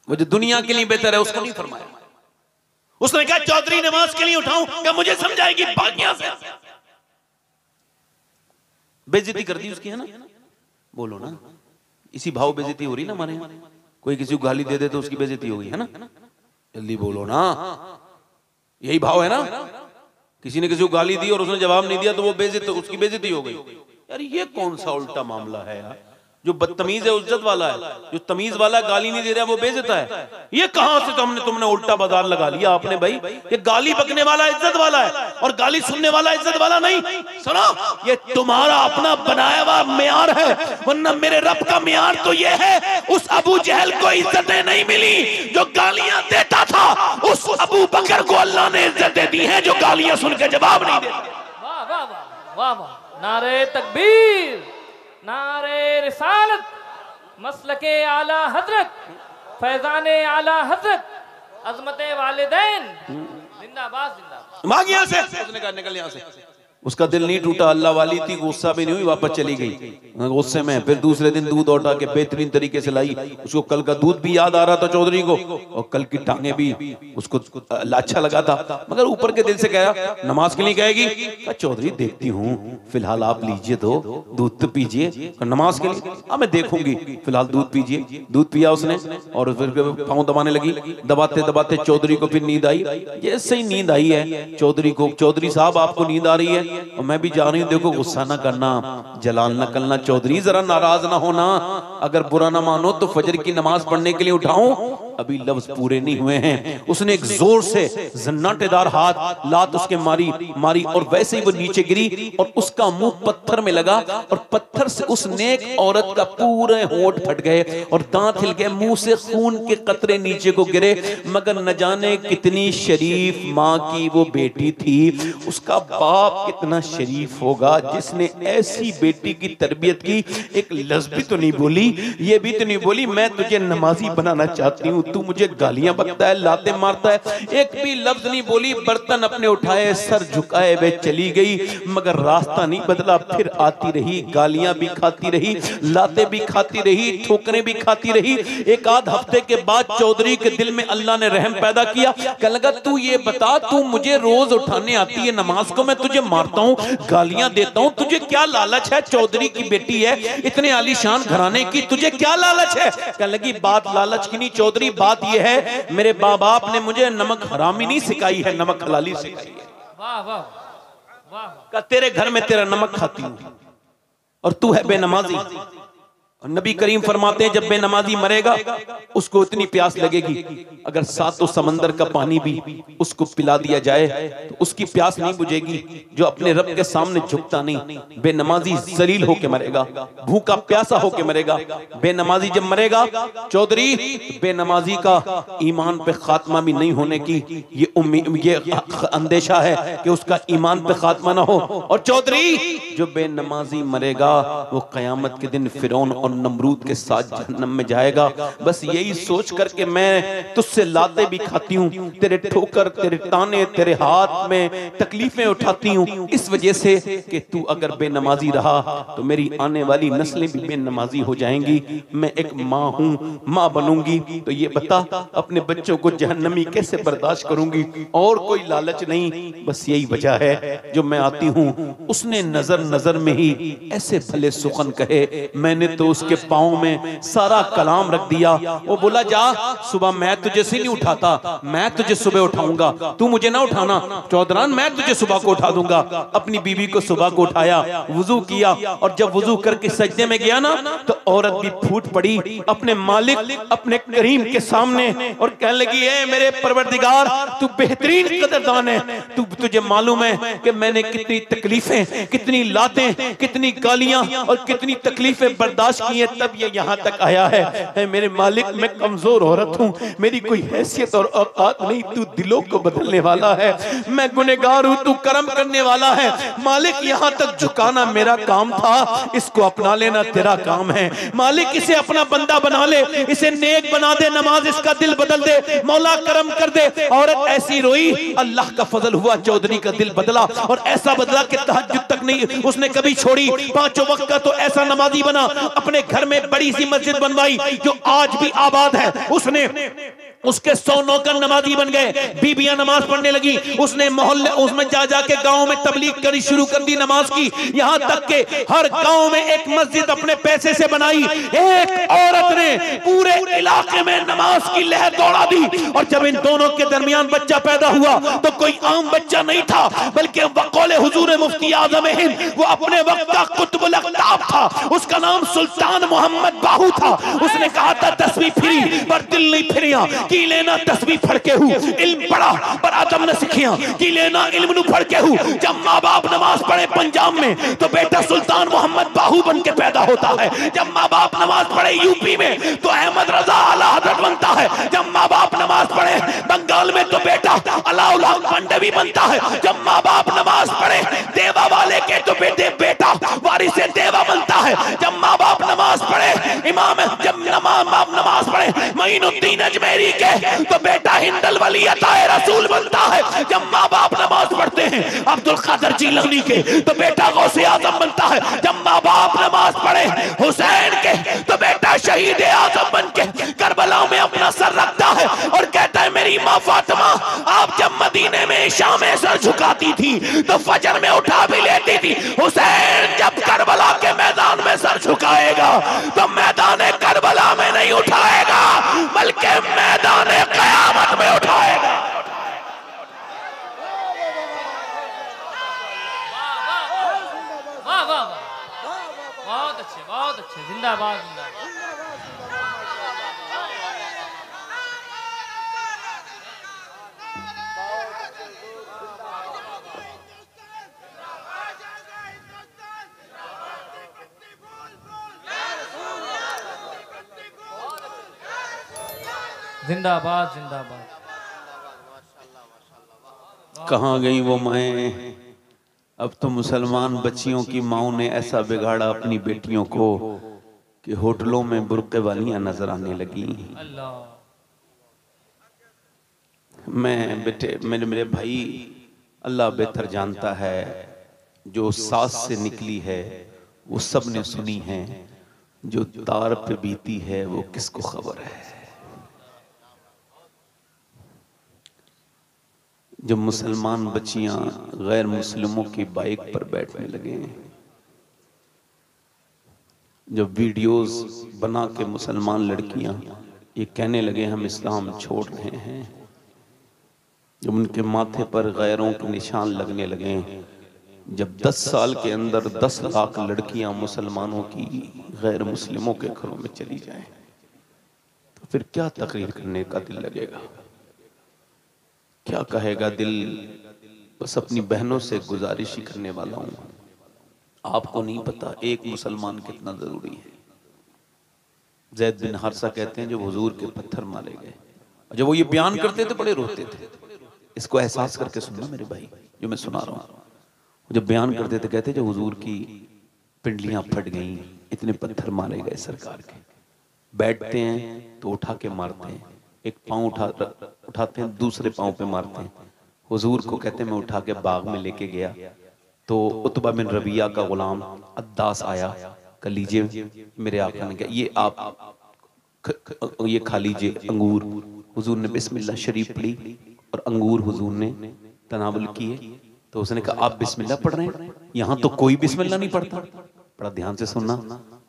[SPEAKER 1] वो जो दुनिया के लिए बेहतर है उसको नहीं फरमाया। उसने कहा चौधरी नमाज के लिए उठाऊं क्या मुझे समझाएगी? भाग्या से बेइज्जती कर दी उसकी, है ना? बोलो ना, इसी भाव बेइज्जती हो रही ना हमारे यहाँ। कोई किसी को गाली दे दे तो उसकी बेइज्जती हो गई, है ना? जल्दी बोलो ना, यही भाव है ना? किसी ने किसी को गाली दी और उसने जवाब नहीं दिया तो वो बेइज्जत, उसकी बेइज्जती हो गई। यार ये कौन सा उल्टा मामला है यार? जो बदतमीज है इज्जत वाला है, जो तमीज वाला गाली नहीं दे रहा वो बेइज्जत है। ये कहां से तुमने उल्टा बाजार लगा लिया आपने भाई? ये गाली बकने वाला इज्जत वाला है और गाली सुनने वाला इज्जत वाला नहीं। सुनो, ये तुम्हारा अपना बनाया हुआ म्यार है, वरना मेरे रब का म्यार तो ये है, उस अबू जहल को इज्जतें नहीं मिली जो गालियां देता था, उस अबू बकर को अल्लाह ने इज्जतें दी हैं जो गालियां सुन के जवाब नहीं देते।
[SPEAKER 2] वाह वाह वाह वाह, नारे तकबीर, नारे रिसालत, मसलके आला हजरत, फैजाने आला हजरत, अजमते वालिदैन, जिंदाबाद जिंदाबाद।
[SPEAKER 1] भाग यहाँ से, उसने कहा निकल यहाँ से। उसका दिल नहीं टूटा, अल्लाह वाली थी, गुस्सा भी नहीं हुई, वापस चली गई गुस्से में। फिर दूसरे दिन दूध उठा के बेहतरीन तरीके से लाई। उसको कल का दूध भी याद आ रहा था चौधरी को, और कल की टांगे भी उसको अच्छा लगा था, मगर ऊपर के दिल से कहा नमाज के लिए कहेगी। चौधरी देखती हूँ, फिलहाल आप लीजिए तो दूध तो पीजिए, नमाज के लिए हाँ मैं देखूंगी, फिलहाल दूध पीजिए। दूध पिया उसने और फिर पाँव दबाने लगी। दबाते दबाते चौधरी को फिर नींद आई। जैसे ही नींद आई है चौधरी को, चौधरी साहब आपको नींद आ रही है और मैं भी जा रही हूँ, देखो गुस्सा ना करना, जलाल ना करना चौधरी, जरा नाराज ना होना, अगर बुरा ना मानो तो फजर की नमाज पढ़ने के लिए उठाऊं, अभी लफ्ज पूरे नहीं हुए हैं। उसने एक जोर से जन्नाटेदार हाथ लात उसके मारी और वैसे ही वो नीचे गिरी और उसका मुंह पत्थर में लगा और पत्थर से उस नेक औरत का पूरे होंठ फट गए और दांत हिल गए, मुंह से खून के कतरे नीचे को गिरे। मगर न जाने कितनी शरीफ माँ की वो बेटी थी, उसका बाप कितना शरीफ होगा जिसने ऐसी बेटी की तरबियत की। एक लफ्ज भी तो नहीं बोली, ये भी तो नहीं बोली मैं तुझे नमाजी बनाना चाहती हूँ, तू मुझे गालियां बकता है, लाते मारता है, एक भी लफ्ज नहीं बोली। बर्तन अपने उठाए, सर झुकाए वे चली गई, मगर रास्ता नहीं बदला। फिर आती रही, गालियां भी खाती रही, लाते भी खाती रही, ठोकरें भी खाती रही। एक आध हफ्ते के बाद चौधरी के दिल में अल्लाह ने रहम पैदा किया। कहने लगा तू ये बता, तू मुझे रोज उठाने आती है नमाज को, मैं तुझे मारता हूँ, गालियां देता हूँ, तुझे क्या लालच है? चौधरी की बेटी है, इतने आलीशान घराने की, तुझे क्या लालच है? कहने लगी बात लालच की नहीं चौधरी, बात यह है मेरे माँ बाप ने मुझे नमक हरामी नहीं सिखाई है, नमक हलाली सिखाई है।
[SPEAKER 2] वाह वाह वाह,
[SPEAKER 1] का तेरे घर में तेरा नमक खाती हूँ और तू है बेनमाजी। और नबी करीम फरमाते हैं जब बेनमाजी मरेगा उसको इतनी प्यास लगेगी, अगर सातों समंदर का पानी भी उसको पिला दिया जाए तो उसकी प्यास नहीं बुझेगी। जो अपने रब के सामने झुकता नहीं, बेनमाजी जलील होके मरेगा, भूखा प्यासा होके मरेगा। बेनमाजी जब मरेगा चौधरी, बेनमाजी का ईमान पे खात्मा भी नहीं होने की ये अंदेशा है कि उसका ईमान पे खात्मा ना हो। और चौधरी जो बेनमाजी मरेगा वो कयामत के दिन फिरौन और नमरूद के साथ जहन्नम में जाएगा। बस यही सोच करके मैं तुझसे लाते भी खाती हूँ, तेरे ठोकर, तेरे ताने, तेरे हाथ में तकलीफें उठाती हूँ, इस वजह से कि तू अगर बेनमाजी रहा तो मेरी आने वाली नस्लें भी बेनमाजी हो जाएंगी। मैं एक माँ हूँ, माँ बनूंगी, तो ये बता अपने बच्चों को जहन्नमी कैसे बर्दाश्त करूंगी? और कोई लालच नहीं, बस यही वजह है जो मैं आती हूँ। उसने नजर नजर में ही ऐसे भले सुखन कहे, मैंने तो उसके पाँव में सारा कलाम रख दिया। वो बोला जा सुबह मैं तुझे से नहीं उठाता, मैं तुझे सुबह उठाऊंगा, तू मुझे ना उठाना चौधरान, मैं तुझे सुबह को उठा दूंगा। अपनी बीवी को सुबह को उठाया, वुजू किया और जब वुजू करके सजदे में गया ना तो औरत भी फूट पड़ी अपने मालिक, अपने करीम के सामने और कहने लगी ए मेरे परवरदिगार तू बेहतरीन कदरदान है, तुझे मालूम है कि मैंने कितनी तकलीफें, कितनी लातें, कितनी गालियां और कितनी तकलीफें बर्दाश्त की है, तब ये यहाँ तक आया है। मेरे मालिक मैं कमजोर औरत हूँ, मेरी कोई हैसियत और औकात नहीं, तू दिलों को बदलने वाला है, मैं गुनहगार हूँ, तू करम करने वाला है। मालिक यहाँ तक झुकाना मेरा काम था, इसको अपना लेना तेरा काम है। मालिक इसे अपना बंदा बना ले, इसे नेक बना दे, नमाज इसका दिल बदल दे, मौला करम कर दे। औरत ऐसी रोई, अल्लाह का फजल हुआ, चौधरी का दिल बदला और ऐसा बदला कि तहज्जुद तक नहीं उसने कभी छोड़ी, पांचों वक्त का तो ऐसा नमाजी बना, अपने घर में बड़ी सी मस्जिद बनवाई जो आज भी आबाद है। उसने उसके 100 नौकर नमाजी बन गए, बीबियां नमाज पढ़ने लगी। उसने मोहल्ले उसमें जा जाके गांव में तबलीग करनी शुरू कर दी नमाज की। यहां तक के हर गांव में एक मस्जिद अपने पैसे से बनाई। एक औरत ने पूरे इलाके में नमाज की लहर दौड़ा दी। और जब इन दोनों के दरमियान बच्चा पैदा हुआ तो कोई आम बच्चा नहीं था, बल्कि वक़ौले हुजूर मुफ्ती आज़म हिंद, वो अपने वक्त का कुतुबुल अक़ताब था। उसका नाम सुल्तान मोहम्मद बाहू था। उसने कहा था तस्बीह फिरी पर दिल नहीं फिरिया, की लेना तस्बीह पढ़ के हूँ, इल्म पढ़ा पर अदब न सीखिया, की लेना इल्म नु पढ़ के हूँ। जब माँ बाप नमाज पढ़े पंजाब में तो बेटा सुल्तान मोहम्मद बाहू बन के पैदा होता है। जब माँ बाप नमाज पढ़े यूपी में तो अहमद रजा आला हज़रत बनता है। जब माँ बाप नमाज पढ़े बंगाल में तो बेटा अलाउल हक मंडवी बनता है। जब माँ बाप नमाज पढ़े देवा वाले के तो बेटा वारिस देवा बनता है। जब माँ बाप नमाज पढ़े इमाम, जब बाप नमाज पढ़े मईनुद्दीन अजमेरी के तो बेटा हिंदल वली अताए रसूल बनता है। जब माँ बाप नमाज पढ़ते हैं अब्दुल कादर जीलानी के तो बेटा गौसे आजम बनता है। जब माँ बाप नमाज पढ़े हुसैन के तो बेटा शहीद आजम बन के करबला में अपना सर रखता है और कहता है मेरी माँ फातिमा आप जब मदीने में इशा में सर झुकाती थी तो फजर में उठा भी लेती थी। हुसैन जब करबला के मैदान में सर झुकाएगा तो मैदान करबला में नहीं उठाएगा बल्कि मैदान क़यामत में उठाएगा।
[SPEAKER 2] वाह वाह वाह, बहुत अच्छे बहुत अच्छे, जिंदाबाद जिंदाबाद। जिंदाबाद जिंदाबाद।
[SPEAKER 1] कहाँ गई वो माएँ, अब तो मुसलमान बच्चियों की माओं ने ऐसा बिगाड़ा अपनी बेटियों को कि होटलों में बुर्के वालियां नजर आने लगी।
[SPEAKER 2] अल्लाह।
[SPEAKER 1] मैं बेटे मेरे भाई, अल्लाह बेहतर जानता है, जो सास से निकली है वो सब ने सुनी है, जो तार पे बीती है वो किसको खबर है। जब मुसलमान बच्चियां गैर मुस्लिमों की बाइक पर बैठने लगे, जब वीडियोस बना के मुसलमान लड़कियां ये कहने लगे हम इस्लाम छोड़ रहे हैं, जब उनके माथे पर गैरों के निशान लगने लगे, जब 10 साल के अंदर 10 लाख लड़कियां मुसलमानों की गैर मुस्लिमों के घरों में चली जाएं, तो फिर क्या तकरीर करने का दिल लगेगा, क्या कहेगा दिल। बस अपनी बहनों से गुजारिश ही करने वाला हूं, आपको नहीं पता एक मुसलमान कितना जरूरी है। ज़ैद बिन हारिसा कहते हैं जब हुजूर के पत्थर मारे गए, जब वो ये बयान करते थे बड़े रोते थे। इसको एहसास करके सुनना मेरे भाई, जो मैं सुना रहा हूँ। जब बयान करते थे कहते जब हुजूर की पिंडलियां फट गईं, इतने पत्थर मारे गए सरकार के, बैठते हैं तो उठा के मारते हैं, एक पाँव उठाते हैं दूसरे पाँव पे मारते हैं। हुजूर को कहते हैं मैं उठा के बाग में लेके गया तो उतबा बिन रबिया का गुलाम अद्दास आया, कह लीजिए मेरे आका ने कहा ये आप ये खा लीजिए अंगूर। हुजूर ने बिस्मिल्लाह शरीफ पढ़ी और अंगूर हुजूर ने तनावुल किए। तो उसने कहा आप बिस्मिल्लाह पढ़ रहे हैं, यहाँ तो कोई बिस्मिल्लाह नहीं पढ़ता। बड़ा ध्यान से सुनना।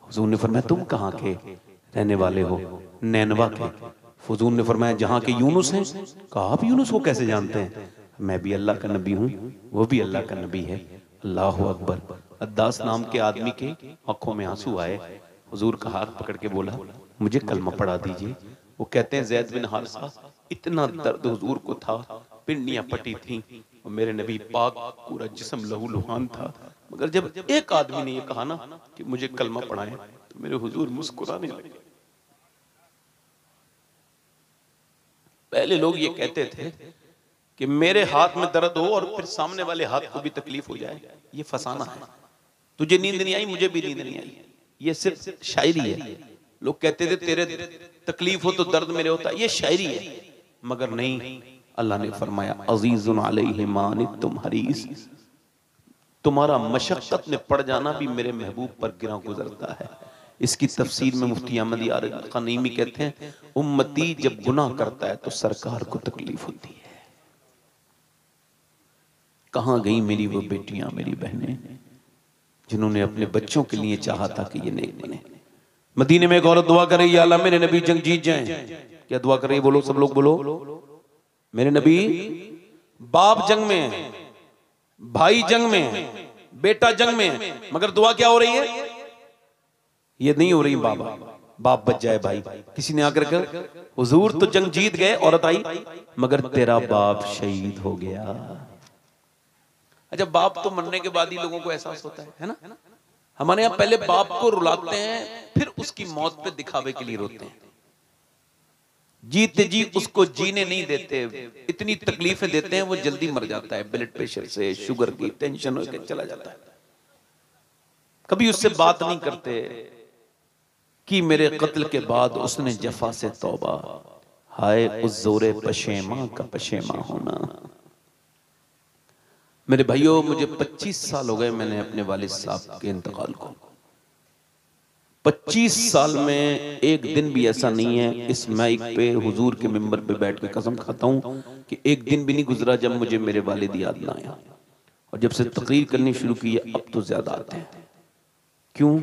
[SPEAKER 1] हुजूर ने फरमाया तुम कहाँ के रहने वाले हो? नैनवा के। हुजूर ने फरमाया जहाँ के यूनुस हैं। कहा आप यूनुस को कैसे जानते हैं? मैं भी अल्लाह का नबी हूँ, वो भी अल्लाह का नबी है। अल्लाह अकबर। अद्दास नाम के आदमी के आंखों में आंसू आए। हुजूर का हाथ पकड़ के बोला मुझे कलमा पढ़ा दीजिए। वो कहते हैं ज़ैद बिन हारिसा इतना दर्द हुजूर को था, पिंडियां फटी थी और मेरे नबी पाक पूरा जिस्म लहू लुहान था, मगर जब एक आदमी ने ये कहा ना कि मुझे कलमा पढ़ाएं तो मेरे हुजूर मुस्कुराने लगे। पहले लोग ये कहते थे कि मेरे हाथ में दर्द हो और फिर सामने वाले हाथ को भी तकलीफ हो जाए, ये फसाना है। तुझे नींद नहीं आई, मुझे भी नींद नहीं आई, ये सिर्फ शायरी है। लोग कहते थे तेरे तकलीफ हो तो दर्द मेरे होता, ये शायरी है। मगर नहीं, अल्लाह ने फरमाया अजीजुन अलैहि मा अनित्तुम हरीस, तुम्हारा मशक्कत में पड़ जाना भी मेरे महबूब पर गिरा गुजरता है। इसकी तफसीर में मुफ्ती अहमद यार ग़नीमी कहते हैं, उम्मती जब गुनाह करता है तो सरकार को तकलीफ होती है। कहां गई मेरी वो बेटियां, मेरी बहनें जिन्होंने अपने बच्चों के लिए चाहा था कि ये नेक बने। मदीने में एक औरत दुआ कर रही है, या अल्लाह मेरे नबी जंग जीत जाएं। क्या दुआ कर रही है? बोलो सब लोग बोलो। मेरे नबी, बाप जंग में है, भाई जंग में है, बेटा जंग में है, मगर दुआ क्या हो रही है? ये नहीं हो रही बाबा बाप बच जाए भाई। किसी ने आकर कर, हुजूर तो जंग जीत गए, औरत आई, मगर तेरा बाप शहीद हो गया। अच्छा, बाप तो मरने के बाद ही लोगों को एहसास होता है ना? हमारे यहाँ पहले बाप को रुलाते हैं, फिर उसकी मौत पे दिखावे के लिए रोते हैं। जीते जी उसको जीने नहीं देते, इतनी तकलीफें देते हैं, वो जल्दी मर जाता है, ब्लड प्रेशर से, शुगर की टेंशन होकर चला जाता है। कभी उससे बात नहीं करते कि मेरे कत्ल के बाद उसने जफा से तौबा, हाय उस जोरे पशेमा का पशेमा होना। मेरे भाइयों, मुझे 25 साल हो गए मैंने अपने वालिद साहब के इंतकाल को। 25 साल में एक दिन भी ऐसा नहीं है इस माइक पे, हुजूर के मिंबर पे बैठ के कसम खाता हूं कि एक दिन भी नहीं गुजरा जब मुझे मेरे वालिद याद ना आया। और जब से तकरीर करनी शुरू की है, अब तो ज्यादा आते हैं। क्यों?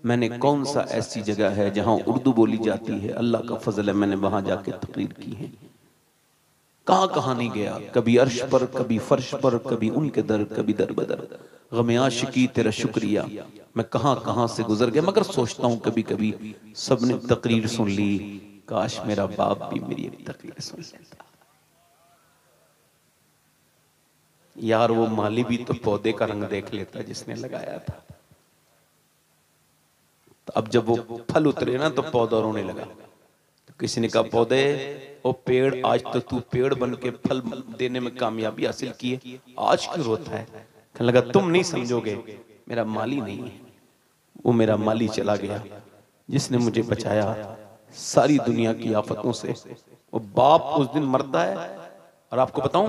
[SPEAKER 1] मैंने कौन सा ऐसी जगह है जहां उर्दू बोली जाती है, अल्लाह का फजल है, मैंने वहां जाके तकरीर की है। कहां कहां नहीं गया, कभी अर्श पर, कभी फर्श पर, कभी उनके दर, कभी दर बदर। गमे आशिकी तेरा शुक्रिया, मैं कहां कहां से गुजर गया, मगर सोचता हूं कभी कभी सबने तकरीर सुन ली, काश मेरा बाप भी मेरी एक तकरीर सुन लेता। यार वो माली भी तो पौधे का रंग देख लेता जिसने लगाया था। तो अब जब वो फल उतरे ना तो पौधा रोने लगा। तो किसी ने कहा, पौधे ओ पेड़, आज तो तू पेड़ बन के फल देने में कामयाबी हासिल की है, आज क्यों रोता है? कहने लगा, तुम नहीं समझोगे, मेरा माली नहीं है, वो मेरा माली चला गया जिसने मुझे बचाया सारी दुनिया की आफतों से। वो बाप उस दिन मरता है। और आपको बताऊं,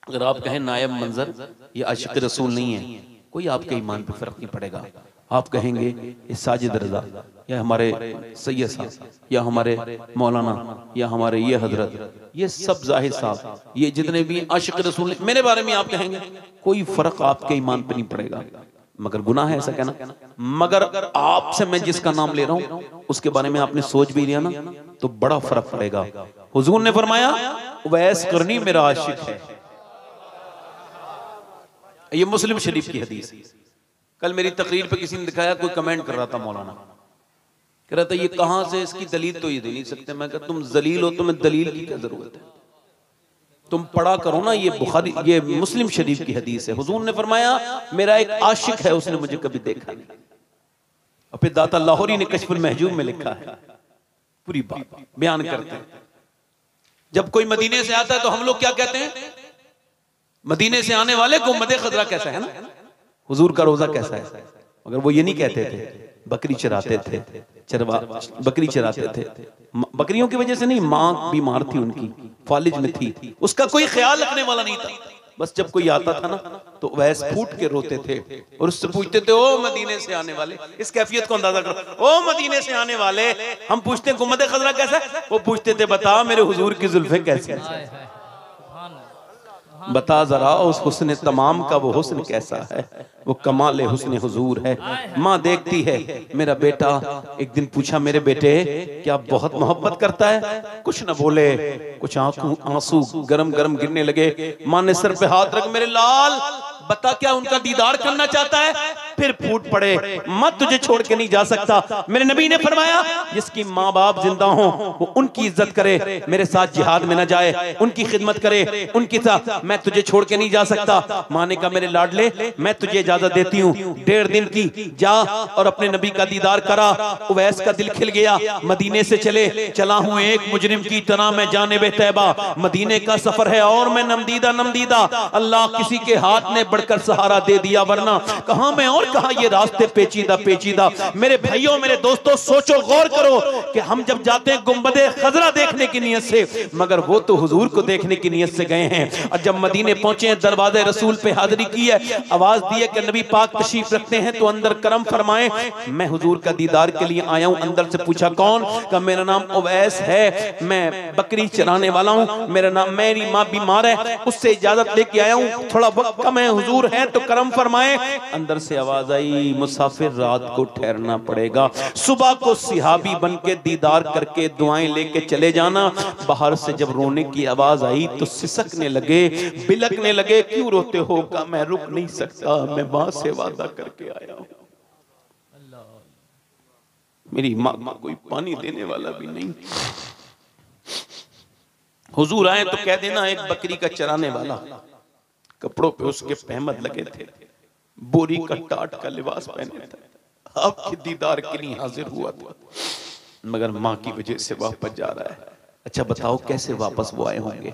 [SPEAKER 1] अगर आप कहें नायब मंजर ये आशिक रसूल नहीं है, कोई आपके ईमान पे फर्क नहीं पड़ेगा। आप कहेंगे ये साजिद रजा या हमारे सैयद साहब या हमारे मौलाना या हमारे ये हजरत, ये सब जाहिद साहब, ये जितने भी आशिक रसूल मेरे बारे में आप कहेंगे, कोई फर्क आपके ईमान पे नहीं पड़ेगा। मगर गुनाह है ऐसा कहना। मगर आपसे मैं जिसका नाम ले रहा हूं उसके बारे में आपने सोच भी लिया ना, तो बड़ा फर्क पड़ेगा। हुजूर ने फरमाया, उवैस करनी मेरा आशिक है। ये मुस्लिम शरीफ की हदीस। कल मेरी तकरीर पे किसी ने दिखाया, कोई कमेंट कर रहा था, मौलाना कह रहा था ये कहां से, इसकी दलील तो ये दे नहीं सकते। मैं कहा, तुम जलील हो, तुम्हें दलील की क्या जरूरत है? तुम पढ़ा करो ना, ये बुखारी, ये मुस्लिम शरीफ की हदीस है। हुजूर ने फरमाया, मेरा एक आशिक है, उसने मुझे कभी देखा नहीं। और फिर दाता लाहौरी ने कश्फुल महजूब में लिखा है, पूरी बात बयान करते हैं। जब कोई मदीने से आता है तो हम लोग क्या कहते हैं? मदीने से आने वाले को मदे खजरा कैसा है ना, हुजूर का रोजा कैसा है। मगर वो ये नहीं कहते थे, बकरी चराते थे, बकरी चराते थे। बकरियों की वजह से नहीं, माँ बीमार थी, उनकी फालिज में थी, उसका कोई ख्याल रखने वाला नहीं था। बस जब कोई आता था ना तो वैस फूट के रोते थे और उससे पूछते थे, ओ मदीने से आने वाले, इस कैफियत को अंदाजा करो, ओ मदीने से आने वाले। हम पूछते हैं गुम्मद खजरा कैसा है, वो पूछते थे, बता मेरे हुजूर की जुल्फे कैसी है, बता जरा उस हुस्न तमाम का वो हुस्न कैसा है, वो कमाल हुस्न हुजूर है। माँ देखती है, मेरा बेटा, एक दिन पूछा, मेरे बेटे क्या बहुत मोहब्बत करता है? कुछ न बोले, कुछ आंसू गरम गरम गिरने लगे। माँ ने सर पे हाथ रख, मेरे लाल बता क्या उनका दीदार करना चाहता है? फिर फूट पड़े, मत तुझे छोड़ के नहीं जा सकता। मेरे नबी ने फरमाया, जिसकी माँ बाप जिंदा हो वो उनकी इज्जत करे, मेरे साथ जिहाद में न जाए, उनकी खिदमत करे, उनकी साथ, मैं तुझे छोड़ के नहीं जा सकता। माँ ने कहा, मेरे लाडले, मैं तुझे इजाजत देती हूँ, 1.5 दिन की जा और अपने नबी का दीदार करा। उवैस का दिल खिल गया, मदीने से चला हूँ एक मुजरिम की तरह मैं जानिब तैबा। मदीने का सफर है और मैं नमदीदा, अल्लाह किसी के हाथ ने बढ़कर सहारा दे दिया, वरना कहां मैं और और कहा ये रास्ते पेचीदा पेचीदा। मेरे भाइयों मेरे दोस्तों सोचो गौर करो कि हम जब जाते हैं गुंबदे खजरा देखने की नियत से, मगर वो तो हुजूर को देखने की नियत से गए हैं। और जब मदीने पहुंचे हैं दरवाजे रसूल पे हाजिरी की है, आवाज दी है कि नबी पाक तशरीफ रखते हैं तो अंदर करम फरमाएं, मैं हुजूर का दीदार के लिए आया हूं। अंदर से पूछा कौन? का मेरा नाम उवैस है, मैं बकरी चराने वाला हूं, मेरी माँ बीमार है, उससे इजाजत लेके आया हूं, थोड़ा वक्त कम है, हुजूर है तो करम फरमाएं। अंदर से आवाज आई मुसाफिर रात को ठहरना पड़ेगा, सुबह को सिहाबी बन के दीदार करके दुआएं लेके चले जाना। बाहर से जब रोने की आवाज आई तो सिसकने लगे, बिलकने लगे। क्यों रोते हो? का मैं रुक नहीं सकता, मैं मां से वादा करके आया हूं, मेरी माँ को कोई पानी देने वाला भी नहीं। हुजूर आए तो कह देना एक बकरी का चराने वाला, कपड़ों पे उसके पहमद लगे थे, बोरी का टाट का लिबास पहने थे, आपके दीदार के लिए हाजिर हुआ था, मगर माँ की वजह से वापस जा रहा है। अच्छा बताओ कैसे वापस वो आए होंगे?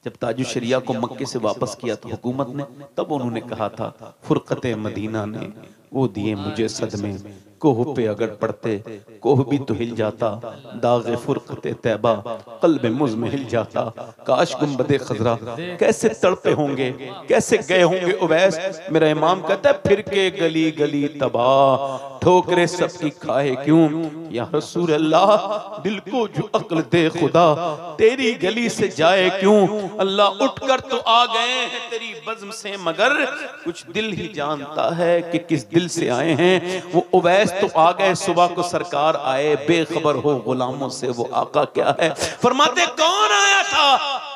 [SPEAKER 1] जब ताजु शरिया को मक्के से वापस किया था हुकूमत ने, तब उन्होंने कहा था फुरकते मदीना ने वो दिए मुझे सदमे, कोह पे अगर पड़ते कोह भी तो हिल जाता, दागे फुरकते तैबा कल्ब मुझ में हिल जाता। काश गुंबदे खजरा कैसे तड़पे होंगे, कैसे गए होंगे उवैस। मेरा इमाम कहता है फिर के गली गली तबाह, ठोकरे सबकी खाए क्यों, या रसूल अल्लाह दिल को जो अक्ल दे खुदा, तेरी गली से जाए क्यों। अल्लाह उठकर तो आ गए हैं तेरी बज़्म से, मगर कुछ दिल ही जानता है कि किस दिल से आए हैं। वो उवैस तो आ गए, सुबह को सरकार आए, बेखबर हो गुलामों से वो आका क्या है। फरमाते कौन आया था?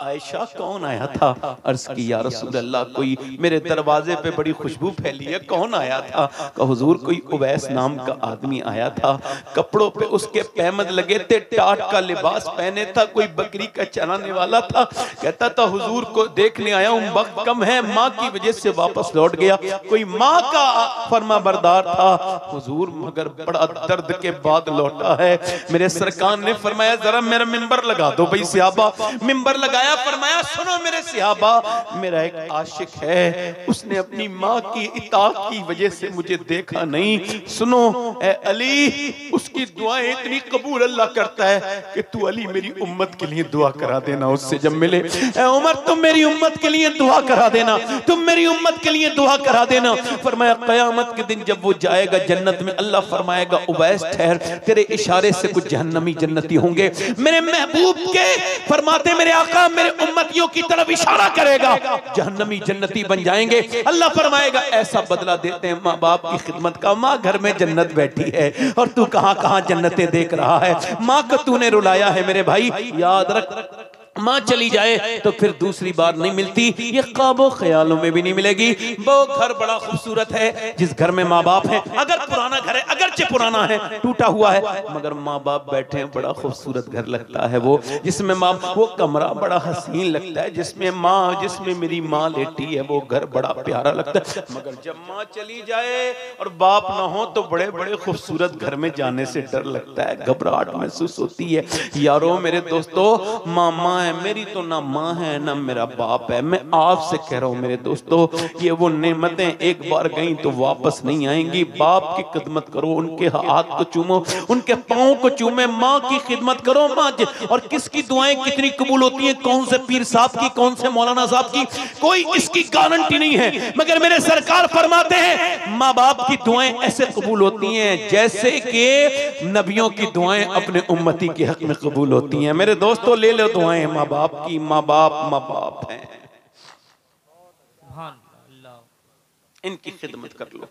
[SPEAKER 1] आयशा कौन आया था? अर्ज की या रसूल अल्लाह कोई मेरे दरवाजे पे बड़ी खुशबू फैली है, कौन आया था? का हुजूर कोई उवैस नाम का आदमी आया था, कपड़ों पे उसके पैमद लगे थे, टाट का लिबास पहने था, कोई बकरी का चराने वाला था। कहता था हुजूर को देखने आया हूं, वक्त कम है, माँ की वजह से वापस लौट गया। कोई माँ का फरमा बरदार था हुजूर, मगर बड़ा दर्द के बाद लौटा है। मेरे सरकार ने फरमाया जरा मेरा मिंबर लगा दो भाई सिहाबा। मिंबर लगाया, फरमाया सुनो मेरे सिहाबा, मेरा एक आशिक है, उसने अपनी माँ की इताअत की वजह से मुझे देखा नहीं। सुनो ए अली, उसकी दुआएं इतनी कबूल अल्लाह करता है कि तू अली मेरी उम्मत के लिए दुआ करा देना उससे जब मिले। ए उमर तुम मेरी उम्मत के लिए दुआ करा देना, तुम मेरी उम्मत के लिए दुआ करा देना। फरमाया क़यामत के दिन जब वो जाएगा जन्नत में, अल्लाह फरमाएगा उवैस ठहर, तेरे इशारे से कुछ जहन्नमी जन्नती होंगे। मेरे महबूब के फरमाते मेरे आका मेरे उम्मतियों की तरफ इशारा करेगा, जहन्नमी जन्नती बन जाएंगे। अल्लाह फरमाएगा ऐसा बदला देते हैं माँ बाप की खिदमत का। माँ घर में जन्नत बैठी है और तू कहां कहां जन्नतें देख रहा है। माँ को तूने रुलाया है मेरे भाई, याद रख माँ चली जाए तो फिर दूसरी बार नहीं मिलती, ये ख्वाबों ख्यालों में भी नहीं मिलेगी। वो घर बड़ा खूबसूरत है जिस घर में माँ बाप है, अगर पुराना घर है, अगरचे पुराना है, टूटा हुआ है, मगर माँ बाप बैठे हैं, बड़ा खूबसूरत घर लगता है वो, जिसमें माँ, वो कमरा बड़ा हसीन लगता है जिसमें माँ, जिसमें मेरी माँ लेटी है, वो घर बड़ा प्यारा लगता है। मगर जब माँ चली जाए और बाप ना हो तो बड़े बड़े खूबसूरत घर में जाने से डर लगता है, घबराहट महसूस होती है। यारो मेरे दोस्तों, माँ है मेरी तो ना माँ है ना मेरा बाप है। मैं आपसे कह रहा हूँ मेरे दोस्तों, ये वो नेमतें एक बार गई तो वापस नहीं आएंगी। बाप की खिदमत करो, उनके हाथ को चूमो, उनके पाँव को चूमे, माँ की खिदमत करो। माँ और किसकी दुआएं कितनी कबूल होती हैं, कौन से पीर साहब की, कौन से मौलाना साहब की, कोई इसकी गारंटी नहीं है। मगर मेरे सरकार फरमाते हैं माँ बाप की दुआएं ऐसे कबूल होती हैं जैसे कि नबियों की दुआएं अपने उम्मती के हक में कबूल होती हैं। मेरे दोस्तों ले लो दुआएं माँ बाप की, माँ बाप हैं, इनकी खिदमत कर लो।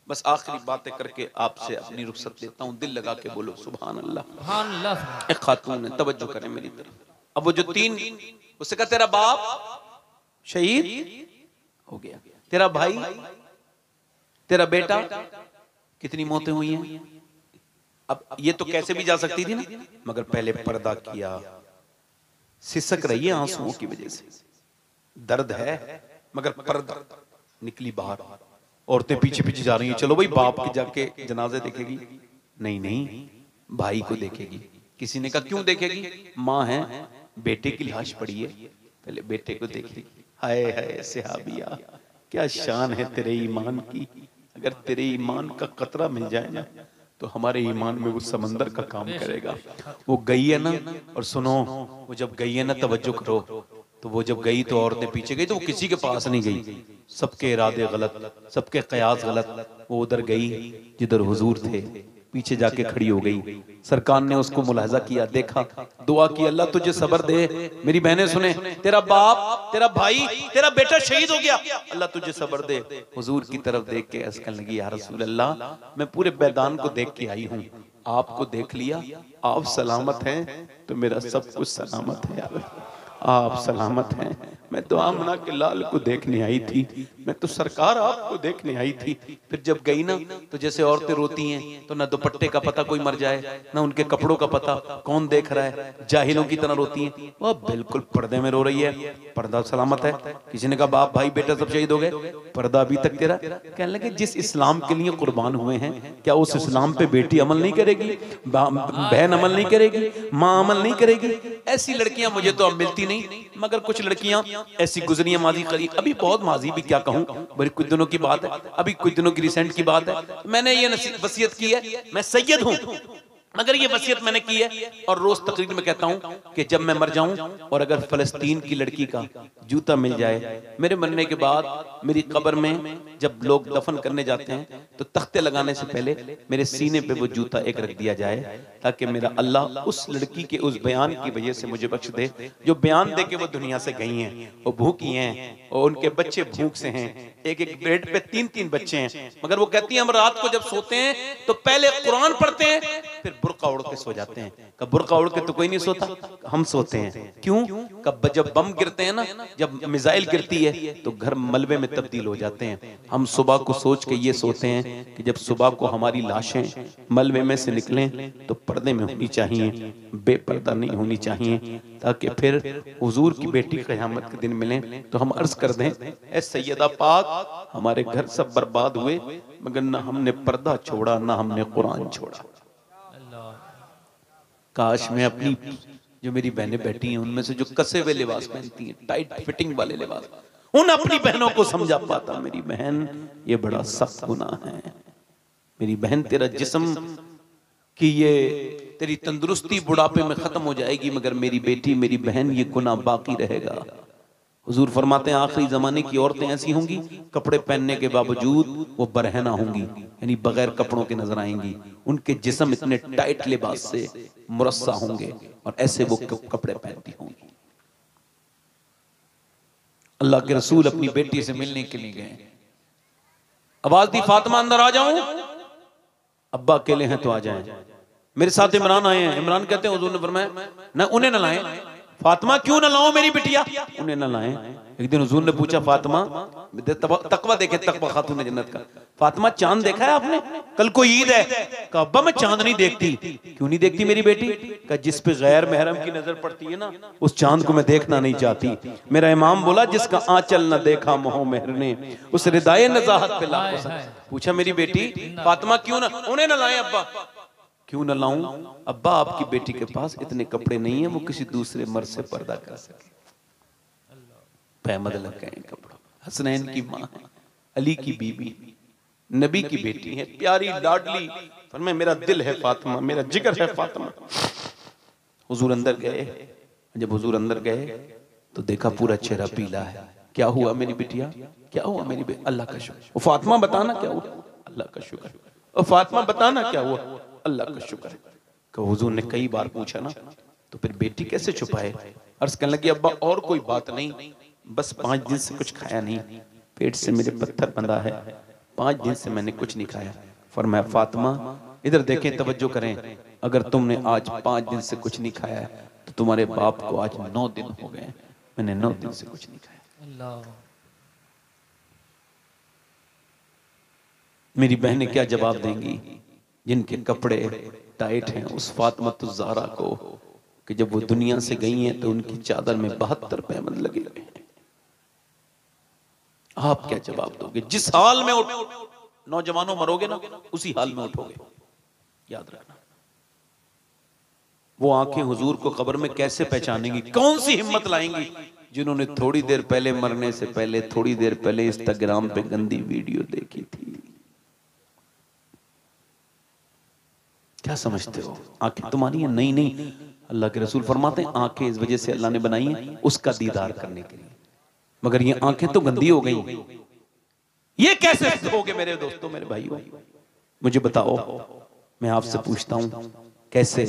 [SPEAKER 1] बस आखिरी बातें करके आपसे अपनी रुखसत लेता हूं, दिल लगा के बोलो सुभान अल्लाह। एक खातून है, तवज्जो करें मेरी तरफ। अब वो जो तीन, उससे कहा तेरा बाप शहीद हो गया, तेरा भाई, तेरा बेटा, कितनी मौतें हुई हैं। अब ये तो कैसे भी जा सकती थी ना, मगर पहले पर्दा किया, सिसक रही है आंसुओं की वजह से, दर्द है मगर पर्दा निकली बाहर। औरतें पीछे पीछे जा रही हैं, चलो भाई बाप के जाके जनाजे देखेगी, नहीं नहीं भाई को देखेगी। किसी ने कहा क्यों देखेगी, माँ है, बेटे की लाश पड़ी है, पहले बेटे को देखेगी। हाय हाय सिहाबिया, क्या शान है तेरे ईमान की, अगर तेरे ईमान का कतरा मिल जाए ना तो हमारे ईमान में वो समंदर का काम करेगा। वो गई है ना, और सुनो, वो जब गई है ना, तवज्जो करो, तो वो जब गई तो औरतें पीछे गई, तो वो किसी के पास नहीं गई, सबके इरादे गलत, सबके कयास गलत। वो उधर गई जिधर हुजूर थे, पीछे जाके खड़ी हो गई। सरकार ने उसको मुलाहजा किया, देखा, दुआ की, अल्लाह तुझे सब्र दे। मेरी बहनें सुने, तेरा बाप, तेरा भाई, तेरा बेटा शहीद हो गया, अल्लाह तुझे सब्र दे। हुजूर की तरफ देख के ऐसा कहने लगी, या रसूल अल्लाह, मैं पूरे मैदान को देख के आई हूँ, आपको देख लिया, आप सलामत हैं तो मेरा सब कुछ सलामत है। यार आप सलामत हैं। मैं तो आमना के लाल को देखने आई थी, मैं तो सरकार आपको देखने आई थी। फिर जब गई ना, तो जैसे औरतें रोती हैं, तो ना दुपट्टे का पता कोई मर जाए, ना उनके कपड़ों का पता कौन देख रहा है, जाहिलों की तरह रोती हैं। वो बिल्कुल पर्दे में रो रही है, पर्दा सलामत है। किसी ने कहा बाप भाई बेटा सब शहीद हो गए, पर्दा अभी तक तेरा। कहने लगे जिस इस्लाम के लिए कुर्बान हुए हैं, क्या उस इस्लाम पे बेटी अमल नहीं करेगी, बहन अमल नहीं करेगी, माँ अमल नहीं करेगी? ऐसी लड़कियां मुझे तो अब मिलती नहीं, मगर कुछ लड़कियां ऐसी गुजरियां माजी करी, अभी बहुत माजी भी क्या कहूं, बड़ी कुछ दिनों की बात है, अभी कुछ दिनों की रिसेंट की बात है। मैंने ये वसीयत की है, मैं सैयद हूं, मगर ये वसीयत मैंने की है और रोज तकरीर में कहता हूं कि जब मैं मर जाऊं और अगर फलस्तीन की लड़की का जूता मिल जाए, मेरे मरने के बाद मेरी कब्र में जब लोग दफन करने जाते हैं तो तख्ते लगाने से पहले मेरे सीने पे वो जूता एक रख दिया जाए, ताकि मेरा अल्लाह उस लड़की के उस बयान की वजह से मुझे बख्श दे, जो बयान दे के वो दुनिया से गई हैं, वो भूखी हैं और उनके बच्चे भूख से हैं, एक एक बेड पे 3-3 बच्चे हैं, मगर वो कहती हैं हम रात को जब सोते हैं तो पहले कुरान पढ़ते हैं, फिर बुर्का उड़ के सो जाते हैं। कब बुर्का उड़ के तो कोई नहीं सोता, हम सोते हैं। क्यों? कब जब बम गिरते हैं ना, जब मिसाइल गिरती है तो घर मलबे में तब्दील हो जाते हैं। हम सुबह को सोच के ये सोते हैं कि जब सुबह को हमारी लाशें मलबे में से निकलें तो पर्दे में होनी चाहिए, बेपर्दा नहीं होनी चाहिए, ताकि फिर हुजूर की बेटी क़यामत के दिन मिले तो हम अर्ज कर दें, ए सैयदा पाक, हमारे घर सब बर्बाद हुए मगर ना हमने पर्दा छोड़ा, ना हमने कुरान छोड़ा। काश मैं अपनी, जो मेरी बहनें बैठी हैं उनमें से जो कसे हुए लिबास पहनती हैं, टाइट फिटिंग वाले लिबास, उन अपनी बहनों को समझा पाता, मेरी बहन ये बड़ा सख्त गुनाह है, मेरी बहन तेरा जिस्म कि ये तेरी तंदुरुस्ती बुढ़ापे में खत्म हो जाएगी, मगर मेरी बेटी मेरी बहन ये गुनाह बाकी रहेगा। हुजूर फरमाते हैं आखिरी जमाने की औरतें ऐसी होंगी, कपड़े पहनने के बावजूद वो बरहना होंगी, यानी बगैर कपड़ों के नजर आएंगी, उनके जिस्म इतने टाइट लिबास से मुरस्सा होंगे और ऐसे वो कपड़े पहनती होंगी। अल्लाह के रसूल अपनी बेटी से मिलने के लिए गए, आवाज दी फातिमा अंदर आ जाऊं? अब्बा अकेले हैं तो आ जाएं। मेरे साथ इमरान आए हैं। इमरान कहते हैं हुजूर ने फरमाया ना उन्हें न लाएं। फातिमा क्यों न लाऊं मेरी बिटिया? उन्हें न लाएं। एक दिन हुजूर ने पूछा फातिमा, तकवा देखे, तकवा खातून जन्नत का, फातिमा चांद देखा है आपने? कल को ईद है। कहा अब्बा मैं चांद नहीं देखती। क्यों नहीं देखती मेरी बेटी? कहा जिस पे गैर महरम की नजर पड़ती है ना, उस चांद को मैं देखना नहीं चाहती। मेरा इमाम बोला जिसका आंचल न देखा मोह मेहर ने, उस रिदाए नजाहत पे लाखों सख्त। पूछा मेरी बेटी फातिमा क्यों ना, उन्हें न लाएं अब्बा। क्यों न लाऊं? अब्बा आपकी बेटी के पास इतने कपड़े नहीं है वो किसी दूसरे मर्द से पर्दा कर सके। पैमद लग गए कपड़ों। हसनैन की माँ है, अली की बीबी, नबी की बेटी है, प्यारी लाडली, फरमाया मेरा दिल है फातिमा, मेरा जिगर है फातिमा। हुजूर अंदर गए। जब हुजूर अंदर गए तो देखा पूरा चेहरा पीला है। क्या हुआ मेरी बिटिया? क्या हुआ मेरी बेटी? अल्लाह का शुक्र। वो फातिमा बताना क्या हुआ? अल्लाह का शुक्र। और फातिमा बताना क्या हुआ? अल्लाह का शुक्र। कि हुजूर ने कई बार पूछा ना, तो फिर बेटी कैसे छुपाए? अर्ज करने लगी अब्बा और कोई बात नहीं, बस 5 दिन से कुछ खाया नहीं, पेट से मेरे पत्थर बंधा है, 5 दिन से मैंने कुछ नहीं खाया। फरमाया फातिमा इधर देखें, तवज्जो करें, अगर तुमने आज 5 दिन से कुछ नहीं खाया तो तुम्हारे बाप को आज 9 दिन हो गए, मैंने 9 दिन से कुछ नहीं खाया। मेरी बहनें क्या जवाब देंगी जिनके कपड़े टाइट हैं उस फातिमा ज़हरा को, कि जब वो दुनिया से गई हैं तो उनकी चादर में 72 पैमद लगे हुए हैं। आप क्या जवाब दोगे? जिस हाल में नौजवानों मरोगे ना, उसी हाल में उठोगे, याद रखना। वो आंखें हुजूर को कब्र में कैसे पहचानेंगी? कौन सी हिम्मत लाएंगी जिन्होंने थोड़ी देर पहले, मरने से पहले, थोड़ी देर पहले इंस्टाग्राम पे गंदी वीडियो देखी थी? क्या समझते हो आंखें तुम्हारी हैं? नहीं नहीं, अल्लाह के रसूल फरमाते हैं आंखें इस वजह से अल्लाह ने बनाई हैं उसका दीदार करने के लिए, मगर ये आंखें तो गंदी हो गई। ये कैसे होगे मेरे दोस्तों, मेरे भाइयों, मुझे बताओ। मैं आपसे पूछता हूं कैसे,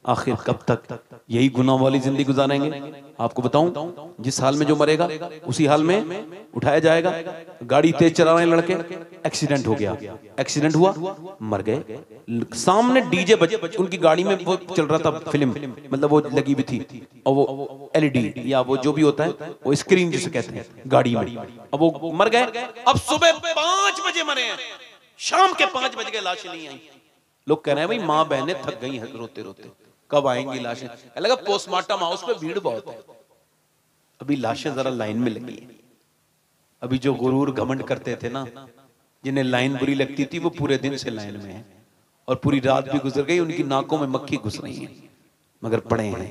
[SPEAKER 1] आखिर कब तक यही गुनाह वाली जिंदगी गुजारेंगे? आपको बताऊं, जिस हाल में जो मरेगा उसी हाल में उठाया जाएगा। गाड़ी तेज चला रहे लड़के, एक्सीडेंट हो गया, एक्सीडेंट हुआ, मर गए। सामने डीजे बज, उनकी गाड़ी में वो चल रहा था फिल्म, मतलब वो लगी भी थी, और वो एलईडी या वो जो भी होता है वो स्क्रीन जिसे कहते हैं गाड़ी में, अब वो मर गए। अब सुबह 5 बजे मरे हैं, शाम के 5 बज गए, लाशें नहीं आई। लोग कह रहे हैं भाई माँ बहनें थक गई हैं रोते रोते, कब आएंगी लाशें? लगा पोस्टमार्टम हाउस पे भीड़ बहुत है, अभी लाशें जरा लाइन में लगी है। अभी जो गुरूर घमंड करते थे ना, जिन्हें लाइन बुरी लगती थी, वो पूरे दिन से लाइन में है, और पूरी रात भी गुजर गई, उनकी नाकों में मक्खी घुस रही है, मगर पड़े हैं।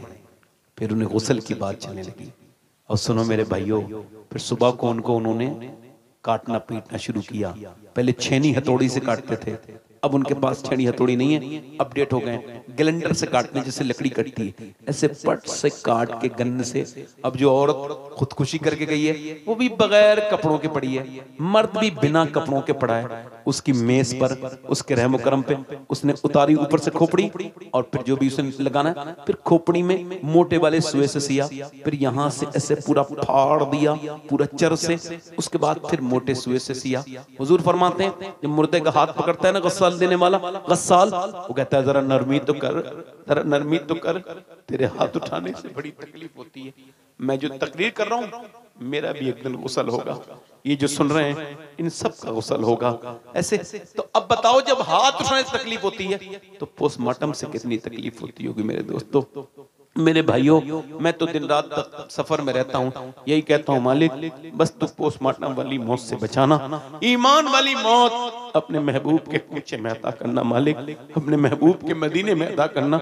[SPEAKER 1] फिर उन्हें गुस्ल की बात चलने लगी। और सुनो मेरे भाइयों, फिर सुबह को उनको उन्होंने काटना पीटना शुरू किया। पहले छेनी हथौड़ी से काटते थे, अब उनके पास छेनी हथौड़ी नहीं है, अपडेट हो गए, ग्लेंडर से काटने जैसे लकड़ी कटती है, ऐसे पट से काट के गन्न से। अब जो औरत खुदकुशी करके गई है वो भी बगैर कपड़ों के पड़ी है, मर्द भी बिना कपड़ों के पड़ा है। उसकी मेज पर, उसके रहमो करम पे उसने उतारी ऊपर से खोपड़ी, और फिर जो भी उसने लगाना है, फिर खोपड़ी में मोटे वाले सुए से सिया, फिर यहाँ से ऐसे पूरा फाड़ दिया पूरा चर से, उसके बाद फिर मोटे सुए से सिया। हुजूर फरमाते हैं जब मुर्दे का हाथ पकड़ता है ना गस्साल देने वाला, गस्साल, वो कहता है जरा नरमी तो कर, जरा नरमी तो कर, तेरे हाथ उठाने से बड़ी तकलीफ होती है। मैं जो तकरीर कर रहा हूँ मेरा भी एक दिन गुस्ल होगा, ये जो सुन रहे हैं इन सब का गुस्ल होगा ऐसे। तो अब बताओ जब हाथ उठाने से तकलीफ होती है तो पोस्टमार्टम से कितनी तकलीफ होती होगी मेरे दोस्तों, मेरे भाइयों। मैं तो दिन रात तक सफर में रहता हूँ, यही कहता हूँ मालिक बस तू पोस्टमार्टम वाली मौत से बचाना, ईमान वाली मौत अपने महबूब के कूचे में अता करना मालिक, अपने महबूब के मदीने में अदा करना।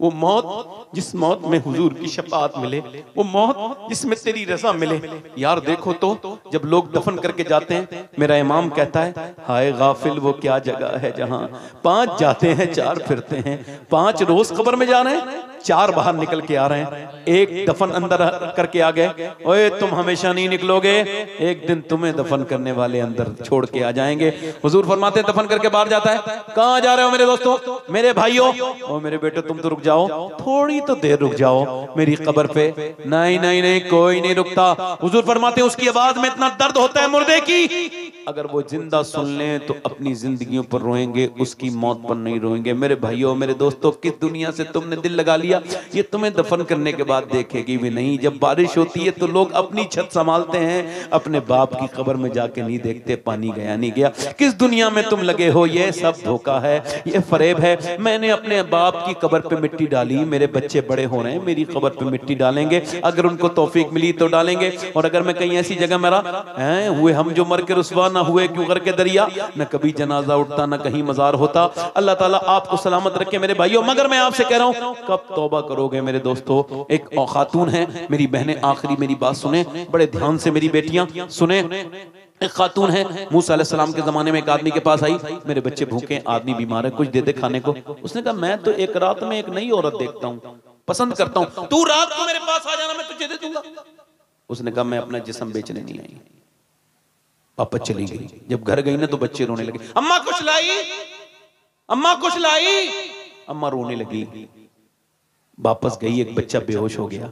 [SPEAKER 1] वो मौत जिस मौत में हुजूर की शफाअत मिले, वो मौत जिसमें तेरी रजा मिले। यार देखो तो जब लोग दफन करके जाते हैं, मेरा इमाम कहता है हाय गाफिल वो क्या जगह है जहाँ 5 जाते हैं 4 फिरते हैं, 5 रोज कब्र में जा रहे हैं, 4 बाहर निकल के आ रहे हैं, एक दफन अंदर करके आ गए। ओए तुम हमेशा नहीं निकलोगे, एक दिन तुम्हें दफन करने वाले अंदर छोड़ के आ जाएंगे। हुजूर फरमाते हैं दफन करके बाहर जाता है, कहाँ जा रहे हो मेरे दोस्तों, मेरे भाइयों, ओ मेरे बेटे तुम तो रुक जाओ, थोड़ी तो देर रुक जाओ मेरी कब्र पे। नहीं नहीं नहीं, कोई नहीं रुकता। हुजूर फरमाते हैं उसकी आवाज में इतना दर्द होता है मुर्दे की, अगर वो जिंदा सुन लें तो अपनी जिंदगियों पर रोएंगे, उसकी मौत पर नहीं रोएंगे। मेरे भाइयों मेरे दोस्तों, किस दुनिया से तुमने दिल लगा लिया, ये तुम्हें दफन करने के बाद देखेगी भी नहीं। जब बारिश होती है तो लोग अपनी छत संभालते हैं, अपने बाप की कब्र में जाके नहीं देखते पानी गया नहीं गया। किस दुनिया में तुम लगे हो, ये सब धोखा है, ये फरेब है। मैंने अपने बाप की कब्र पे मिट्टी डाली, मेरे बच्चे बड़े हो रहे हैं, मेरी कब्र पे मिट्टी डालेंगे, अगर उनको तौफीक मिली तो डालेंगे। और अगर मैं कहीं ऐसी जगह मरा है, हुए हम जो मर के रुसवा ना हुए क्यों करके दरिया, न कभी जनाजा उठता न कहीं मजार होता। अल्लाह ताला आपको सलामत रखे मेरे भाइयों। मगर मैं आपसे कह रहा हूं कब तौबा करोगे मेरे दोस्तों। एक खातून है, मेरी बहनें आखिरी मेरी बात सुने बड़े ध्यान से, मेरी बेटियां सुने। एक खातून है, मूसा अलैहिस्सलाम के जमाने में एक आदमी के पास आई, मेरे बच्चे भूखे, आदमी बीमार है, कुछ दे दे खाने को। उसने कहा मैं तो एक रात में एक नई औरत देखता हूँ, पसंद करता हूँ, तू रात को मेरे पास आ जाना, मैं तुझे दे दूंगा। उसने कहा मैं अपना जिस्म बेचने नहीं आई। वापस चली गई। जब घर गई ना तो बच्चे रोने लगे, अम्मा कुछ लाई, अम्मा कुछ लाई, अम्मा रोने लगी। वापस गई, एक बच्चा बेहोश हो गया।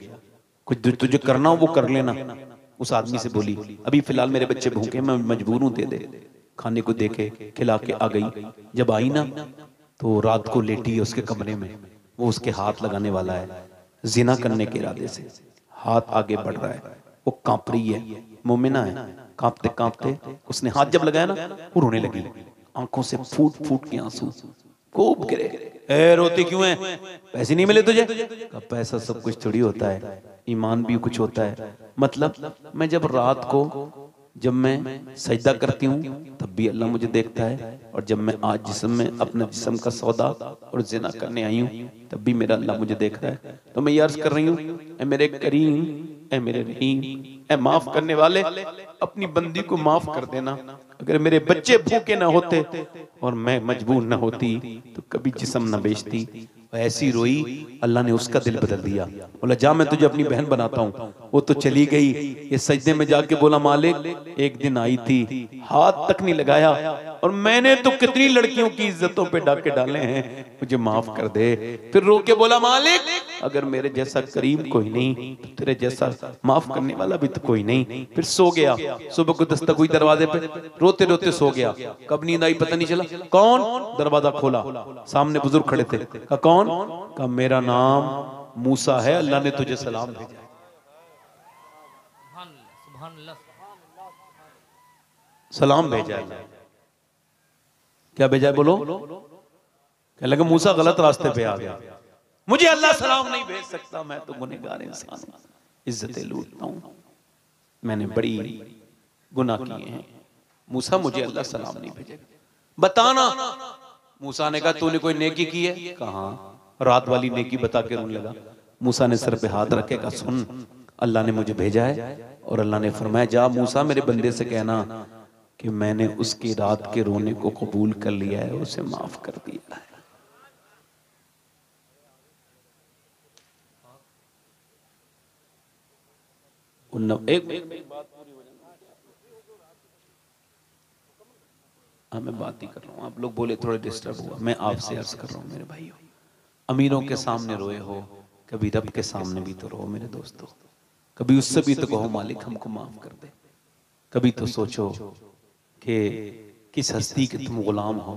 [SPEAKER 1] कुछ तुझे करना हो वो कर लेना। उस आदमी से बोली अभी फिलहाल मेरे बच्चे भूखे, मैं मजबूर हूं, दे दे। खाने को देके खिला के आ गई। जब आई ना तो रात को लेटी है उसके कमरे में, वो उसके हाथ लगाने वाला है, जिना करने के इरादे से हाथ आगे बढ़ रहा है, वो कांप रही है, मोमिना है, कांपते कांपते उसने हाथ जब लगाया ना वो रोने लगी, आंखों से फूट फूट के आंसू खूब गिरे। ए रोती क्यों है, पैसे नहीं मिले तुझे? पैसा सब कुछ थोड़ी होता है, ईमान भी कुछ होता है। मतलब मैं जब रात को जब मैं सजदा करती हूँ तब भी अल्लाह मुझे देखता है, और जब मैं आज जिस्म में अपने जिस्म का सौदा और जिना करने आई हूँ तब भी मेरा अल्लाह मुझे देख रहा है। तो मैं ये अर्ज कर रही हूँ, ए मेरे करीम, ए मेरे रहीम, ए माफ करने वाले, अपनी बंदी को माफ कर देना। अगर मेरे बच्चे भूखे ना होते और मैं मजबूर ना होती तो कभी जिस्म ना बेचती। ऐसी रोई, अल्लाह ने उसका दिल बदल दिया। बोला जा मैं तुझे अपनी बहन बनाता हूँ। वो तो चली गई, ये सजदे में जाके बोला मालिक एक दिन आई थी, हाथ तक नहीं लगाया और मैंने तो कितनी लड़कियों की इज्जतों पे डाके डाले हैं, मुझे माफ कर दे। फिर रो के बोला मालिक अगर मेरे जैसा करीम कोई नहीं तो तेरे जैसा माफ करने वाला भी तो कोई नहीं। फिर सो गया। सुबह को दस्तक हुई दरवाजे पे, रोते रोते सो गया। कब नींद आई पता नहीं चला। कौन? दरवाजा खोला, सामने बुजुर्ग खड़े थे। कहा कौन? कहा मेरा नाम मूसा है, अल्लाह ने तुझे सलाम भेजा। सलाम भेजा है। क्या भेजा है बोलो? कहने लगा मूसा गलत रास्ते पे आ गया, मुझे अल्लाह सलाम नहीं भेज सकता, मैं तो गुनहगार इंसान हूं, इज्जतें लूटता हूं, मैंने बड़ी गुनाह किए हैं। मूसा मुझे अल्लाह सलाम नहीं भेजेगा, बताना। मूसा ने कहा तूने कोई नेकी की है? कहा रात वाली नेकी बता के रोने लगा। मूसा ने सर पे हाथ रखे, कहा सुन अल्लाह ने मुझे भेजा है और अल्लाह ने फरमाया जा मूसा मेरे बंदे से कहना कि मैंने उसकी रात के रोने को कबूल कर लिया है, उसे माफ कर दिया है। एक बात पूरी हो जाए। हाँ मैं बात ही कर रहा हूँ, आप लोग बोले थोड़े डिस्टर्ब हुआ। मैं आपसे अर्ज कर रहा हूँ मेरे भाइयों, अमीरों के सामने रोए हो, कभी रब के सामने भी तो रो मेरे दोस्तों। कभी उससे भी तो कहो मालिक हमको माफ कर दे। कभी तो सोचो कि किस हस्ती के तुम गुलाम हो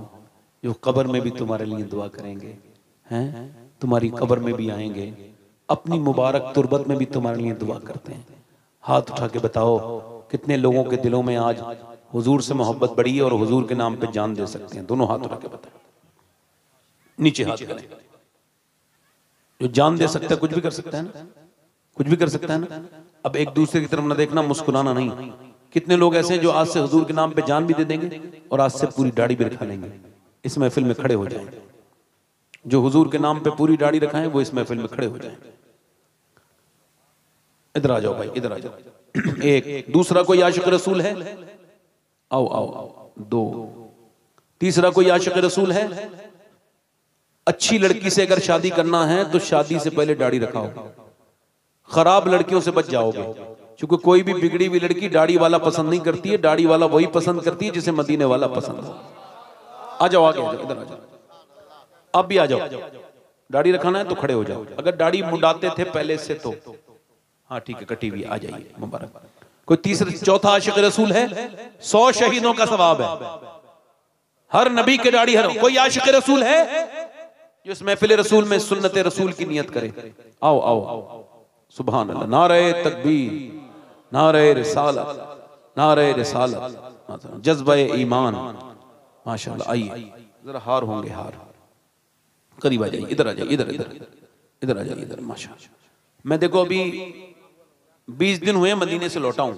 [SPEAKER 1] जो कब्र में भी तुम्हारे लिए दुआ करेंगे, हैं तुम्हारी कब्र में भी आएंगे, अपनी मुबारक तुरबत में भी तुम्हारे लिए दुआ करते हैं। हाथ उठा के बताओ कितने लोगों के दिलों में आज हुजूर से मोहब्बत बढ़ी है और हुजूर के नाम पे जान दे सकते हैं? दोनों हाथ उठा के बताओ, नीचे हाथ करें। जो जान दे सकता है कुछ भी कर सकता है ना, कुछ भी कर सकता है ना। अब एक दूसरे की तरफ ना देखना, मुस्कुराना नहीं। कितने लोग ऐसे हैं जो आज से हुजूर के नाम पे जान भी दे देंगे और आज से पूरी दाढ़ी भी रखा लेंगे, इस महफिल में खड़े हो जाएंगे। जो हुजूर के नाम पे पूरी दाढ़ी रखाएं वो इस महफिल में खड़े हो जाएंगे। इधर आ जाओ भाई, इधर आ जाओ। एक दूसरा कोई आशिक रसूल है? आओ आओ आओ। दो तीसरा कोई आशिक रसूल है? अच्छी लड़की से अगर शादी करना है तो शादी से पहले दाढ़ी रखाओ, खराब लड़कियों से बच जाओगे। क्योंकि कोई भी बिगड़ी हुई लड़की दाढ़ी वाला पसंद नहीं करती है, दाढ़ी वाला वही पसंद करती है जिसे मदीने वाला पसंद हो। आ जाओ आगे, इधर आ जाओ, अब भी आ जाओ। दाढ़ी रखाना है तो खड़े हो जाओ। अगर दाढ़ी मुंडाते थे पहले से तो हाँ ठीक है, कटी हुई आ जाइए, मुबारक। कोई तीसरा चौथा आशिक रसूल है? 100 शहीदों का सवाब है, हर नबी के दाढ़ी हर। कोई आशिक रसूल है जो इस महफिल रसूल में सुन्नत रसूल की नियत करे? आओ आओ आओ, सुभान अल्लाह। नारे तकबीर, नारे रिसालत, नारे रिसालत, जज्बे ईमान, माशाअल्लाह। आइए जरा हार होंगे, हार करीब आ जाइए, इधर आ जाइए, इधर इधर इधर आ जाइए, इधर। माशाअल्लाह। मैं देखो अभी 20 दिन हुए मदीने से लौटा हूं।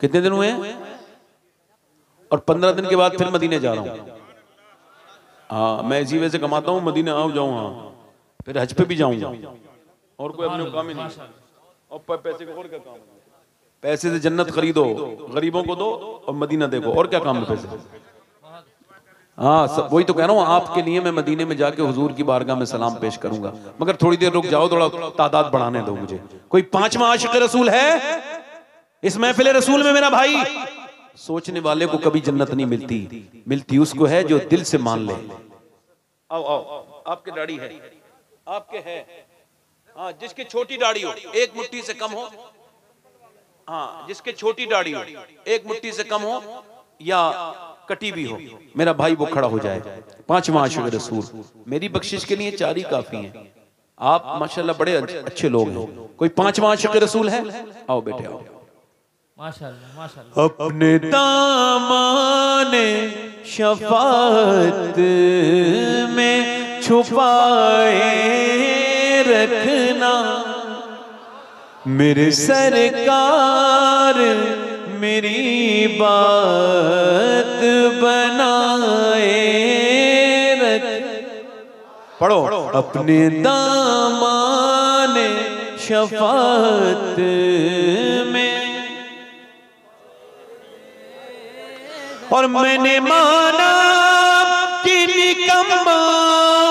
[SPEAKER 1] कितने दिन हुए? और 15 दिन के बाद फिर मदीने जा रहा हूं। हाँ मैं इसी वजह से कमाता हूँ, मदीने आओ जाऊँ, हाँ फिर हज पे भी जाऊंगा। और कोई अपने काम ही नहीं। और पैसे का और क्या काम? पैसे से जन्नत खरीदो, गरीबों को दो और मदीना देखो, और क्या काम है पैसे? हाँ सब वही तो कह रहा हूँ, आपके लिए मैं मदीने में जाके हुजूर की बारगाह में सलाम पेश करूंगा। मगर थोड़ी देर रुक जाओ, थोड़ा तादाद बढ़ाने दो मुझे। कोई पांचवा आशिक रसूल है इस महफिल रसूल में मेरा भाई? सोचने वाले को कभी जन्नत नहीं मिलती, मिलती उसको है जो दिल से मान ले। आओ आओ, आपके दाढ़ी है, आपके है, हाँ जिसकी छोटी दाढ़ी हो, एक मुट्ठी से कम हो, हाँ जिसके छोटी दाढ़ी हो, एक मुट्ठी से कम हो या कटी भी हो, मेरा भाई वो खड़ा हो जाए। पांचवा आशिक रसूल। मेरी बख्शिश के लिए 4 ही काफी हैं। आप माशाल्लाह बड़े अच्छे लोग हैं। कोई पांचवा आशिक रसूल है? आओ बेटे आओ।
[SPEAKER 2] माशाल्लाह माशाल्लाह।
[SPEAKER 1] अपने दामाने शफाअत में छुपाए रखना, मेरे सरकार मेरी बात बनाए रख। पढ़ो। अपने दामाने शफाअत में और मैंने माना कि निकम्मा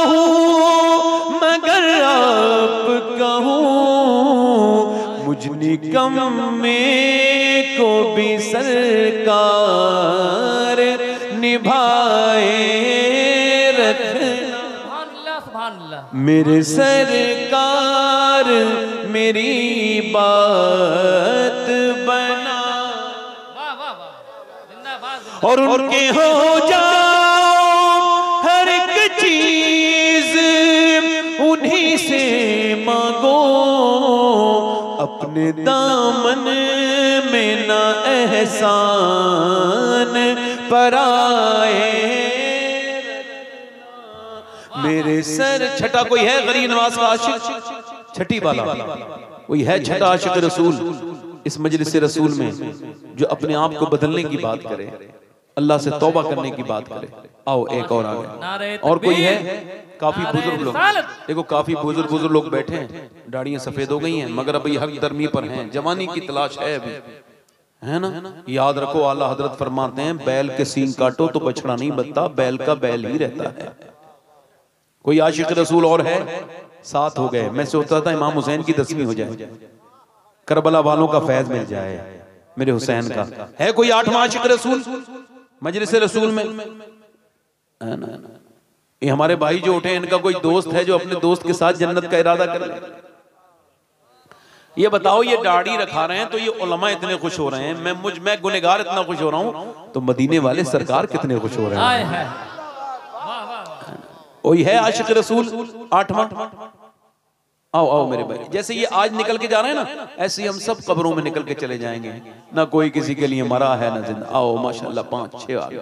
[SPEAKER 1] हूँ मगर आप कहूँ मुझ निकम्मे को भी सरकार निभाए रखना। मेरे सरकार मेरी बात बना और उनके हो जाओ हर एक चीज उन्हीं से मांगो अपने दामन में ना एहसान पराए। मेरे सर छठा कोई है गरीब नवाज का आशिक छठी वाला कोई है छठा आशिक रसूल इस मजलिस रसूल में जो अपने आप को बदलने की बात करे अल्लाह से तौबा करने की बात करे। आओ एक और आगे और कोई है काफी बुजुर्ग लोग देखो काफी बुजुर्ग लोग बैठे हैं दाढ़ियां सफेद हो गई हैं मगर अभी हक दर्मी पर हैं जवानी की तलाश है अभी है ना। याद रखो आला हजरत फरमाते हैं बैल के सींग काटो तो बछड़ा नहीं बनता बैल का बैल ही रहता है। कोई आशिक रसूल और है 7 हो गए मैं सोचता था इमाम हुसैन की 10वीं हो जाए करबला वालों का फैज मिल जाए मेरे हुसैन का। है कोई 8वां आशिक रसूल मजलिस रसूल में है ना। ये हमारे भाई जो उठे इनका कोई दोस्त है जो अपने दोस्त के साथ जन्नत का इरादा कर ले। ये बताओ ये दाढ़ी रखा रहे हैं तो ये उलमा इतने खुश हो रहे हैं मैं गुनहगार इतना खुश हो रहा हूं तो मदीने वाले सरकार कितने खुश हो रहे हैं। वही है आशिक रसूल 8वां। आओ आओ मेरे भाई जैसे ये आज निकल के जा रहे हैं ना ऐसे हम सब कब्रों में निकल के चले जाएंगे ना कोई किसी के लिए मरा है ना जिंदा। आओ माशाल्लाह 5-6 आ गए।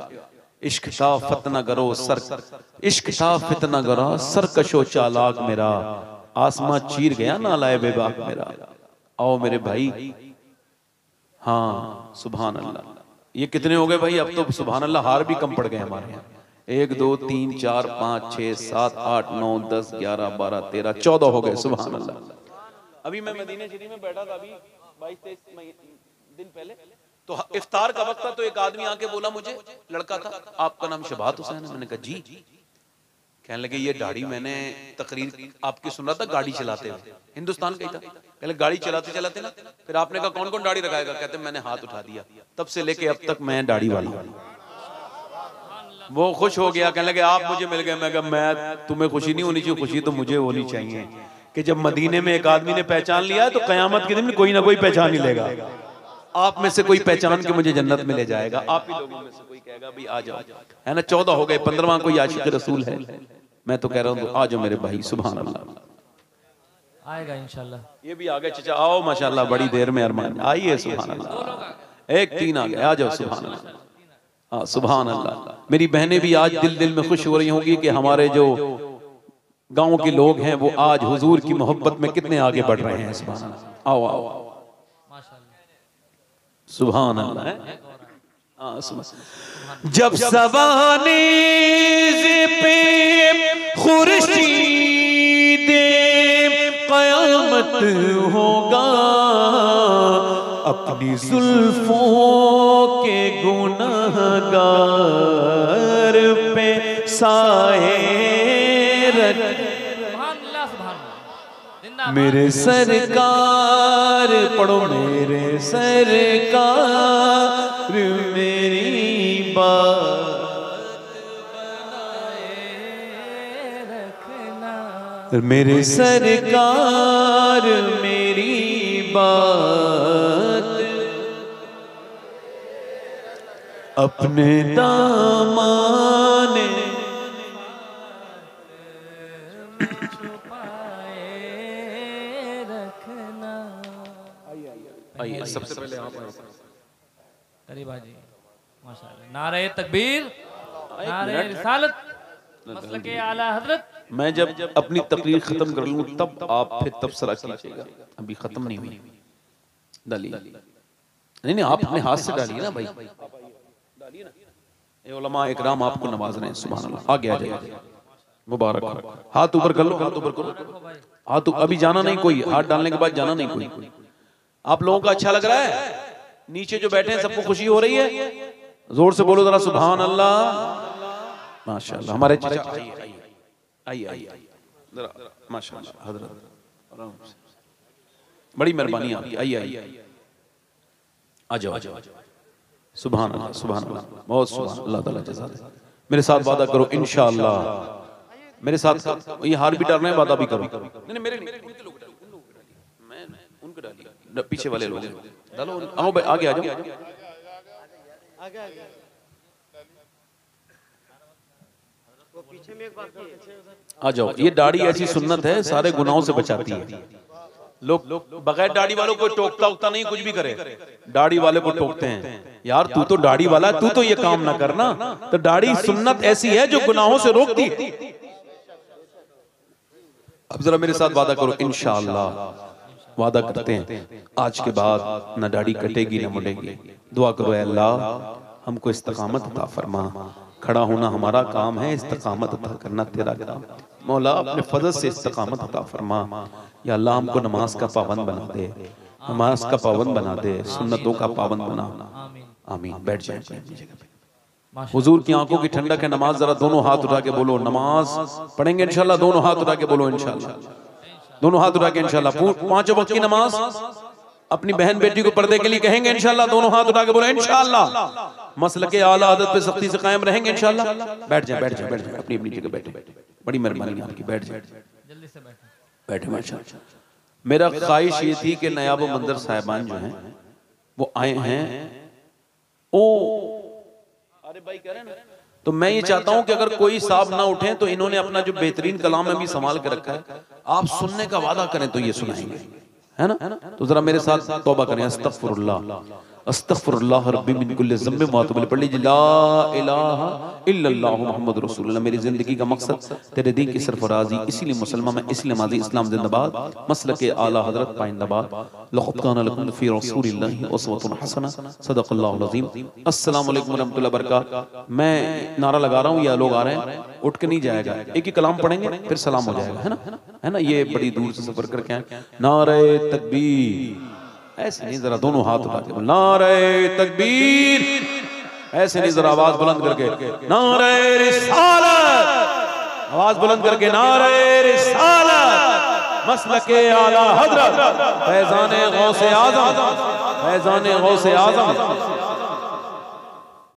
[SPEAKER 1] इश्क था फतना गरो सर इश्क था फितना गरो सरकशो चालाक मेरा आसमां चीर गया ना लाए बेबाक मेरा। आओ मेरे भाई हाँ सुभान अल्लाह। ये कितने हो गए भाई अब तो सुभान अल्लाह हार भी कम पड़ गए हमारे यहाँ 1 2 3 4 5 6 7 8 9 10 11 12 13 14 हो गए सुभान अल्लाह। अभी मैं मदीने शरीफ में बैठा था अभी 22-23 दिन पहले तो इफ्तार का वक्त था तो एक आदमी आके बोला मुझे लड़का था आपका नाम शबात हुसैन है। मैंने कहा जी। कहने लगे ये दाढ़ी मैंने तकरीर आपकी सुन रहा था गाड़ी चलाते हुए हिंदुस्तान का ही था। पहले गाड़ी चलाते चलाते ना फिर आपने कहा कौन कौन दाढ़ी रखाएगा कहते मैंने हाथ उठा दिया तब से लेके अब तक मैं दाढ़ी वाला। वो खुश हो गया कहने लगे आप मुझे मिल गए। मैं कहा मैं तुम्हें खुशी नहीं होनी चाहिए खुशी तो मुझे होनी चाहिए कि जब मदीने में एक आदमी ने पहचान लिया तो कयामत के दिन कोई ना कोई पहचान ही लेगा। आप में से कोई पहचान के मुझे जन्नत में ले जाएगा। आप ही लोगों में से कोई कहेगा भाई आ जाओ है ना। 14 हो गए 15वां कोई आशिक रसूल है। मैं तो कह रहा हूँ आ जाओ मेरे भाई सुभान अल्लाह
[SPEAKER 2] आएगा इंशाल्लाह।
[SPEAKER 1] ये भी आ गए चाचा आओ माशाल्लाह बड़ी देर में अरमान आइए सुभान अल्लाह 1 3 आ गए आ जाओ सुभान अल्लाह। हाँ सुभान अल्लाह। मेरी बहनें भी आज दिल में खुश हो रही होंगी कि हमारे जो गांव के लोग हैं वो आज हुजूर की मोहब्बत में कितने आगे बढ़ रहे हैं। सुभान अल्लाह आओ आओ सुभान अल्लाह। जब सवाने पे खुर्शीद क़यामत होगा अपनी जुल्फों के गुनहगार पे साए रख मेरे सरकार पढ़ो मेरे सरकार मेरी बात बनाए रखना मेरे सरकार मेरी बात अपने दामन आइए सबसे पहले आप
[SPEAKER 2] करीब जी माशाअल्लाह। नारे तकबीर नारे रिसालत मसलके आला हजरत।
[SPEAKER 1] मैं जब अपनी तकरीर खत्म कर लूं तब आप फिर तबसरा कीजिएगा। अभी खत्म नहीं हुई डाली नहीं आप अपने हाथ से डालिए ना भाई डालिए ना। ये उलमा इकराम आपको नवाज रहे हैं सुभान अल्लाह। आ गया जाए मुबारक हाथ ऊपर कर लो हाथ ऊपर करो हाथ अभी जाना नहीं कोई हाथ डालने के बाद जाना नहीं कोई। आप लोगों का अच्छा लग रहा है नीचे जो बैठे हैं सबको खुशी हो रही है जोर से बोलो जरा सुभान अल्लाह। माशाअल्लाह हमारे चाचा आइए माशाअल्लाह हजरत, बड़ी मेहरबानी आपकी, आइए आ जाओ। सुभान अल्लाह सुभान अल्लाह, बहुत सुभान अल्लाह ताला जज़ा दे। मेरे साथ वादा करो इंशाअल्लाह, मेरे साथ ये हार भी डाल रहे हैं, वादा भी करो। नहीं मेरे नहीं, उनके लोग मैं उनको डालिए, पीछे वाले लोग डालो, आओ भाई आगे आ जाओ, आगे पीछे में एक बात आ जाओ। ये दाढ़ी ऐसी सुन्नत है, सारे गुनाहों से बचाती है। लोग बगैर दाढ़ी वालों को टोकता उकता नहीं, कुछ भी करे, दाढ़ी वाले को टोकते हैं। यार तू तो दाढ़ी वाला, तू तो ये काम ना करना। तो दाढ़ी सुन्नत ऐसी है जो गुनाहों से रोकती है। अब जरा मेरे साथ वादा करो इंशाअल्लाह, वादा करते हैं आज के बाद ना दाढ़ी कटेगी ना मुड़ेगी। दुआ करो ऐ अल्लाह हमको इस्तिकामत अता फरमा। खड़ा होना हमारा काम है, इस्तिकामत अता करना तेरा काम। मौला अपने फजल से इस्तिकामत अता फरमा। या अल्लाह हमको नमाज का पाबंद बना दे, नमाज का पाबंद बना दे, सुन्नतों का पाबंद बना। आमीन। बैठ जाए अपनी जगह पे। हुजूर की आंखों की ठंडक है नमाज। जरा दोनों हाथ उठा के बोलो नमाज पढ़ेंगे इंशाल्लाह। दोनों हाथ उठा के बोलो इंशाल्लाह, दोनों हाथ उठा के इंशाल्लाह। 5 वक्त की नमाज अपनी बहन बेटी को पर्दे के लिए कहेंगे इंशाल्लाह। दोनों हाथ उठा के बोलो इंशाल्लाह। मसलके आला आदत पे सख्ती से कायम रहेंगे इंशाल्लाह। बैठ जाए अपनी अपनी जगह बैठे। बड़ी मेहरबानी आपकी, बैठ जाए जल्दी से बैठे माशाल्लाह। मेरा ख्वाहिश ये थी कि नयाब मंदर साहिबान जो हैं वो आए हैं। ओ अरे भाई कह रहे हैं ना, तो मैं ये चाहता हूं कि अगर कोई साहब ना उठे तो इन्होंने अपना जो बेहतरीन कलाम है भी संभाल के रखा है, आप सुनने का वादा करें तो ये सुनाएंगे, है ना। तो जरा मेरे साथ तौबा करें। अस्तगफिरुल्लाह अस्तगफिरुल्लाह रब्बी मिन कुल्लि ज़म्बि व अतूबु इलैह। पढ़ लीजिए ला इलाहा इल्लल्लाह मुहम्मद रसूलुल्लाह। मेरी जिंदगी का मकसद तेरे दीन की सरफराजी, इसीलिए मुसलमान में, इसलिए माजी इस्लाम जिंदाबाद, मसलके आला हजरत पाइंदाबाद। लक़द काना लकुम फ़ी रसूलिल्लाहि उस्वतुन हसना। सदक़ल्लाहुल अज़ीम। अस्सलामु अलैकुम व रहमतुल्लाहि व बरकातहू। मैं नारा लगा रहा हूँ, या लोग आ रहे हैं, उठ के नहीं जाएगा, एक ही कलाम पढ़ेंगे फिर सलाम हो जाएगा, है ना। ये बड़ी दूर से सफर करके आए। नारे तकबीर, ऐसे नहीं, जरा दोनों हाथ उठा के नारे तकबीर, ऐसे नहीं, जरा आवाज बुलंद करके नारे रिसालत, आवाज बुलंद करके नारे रिसालत। मसलके आला हजरत फैजाने गौसे आजम, फैजाने गौसे आजम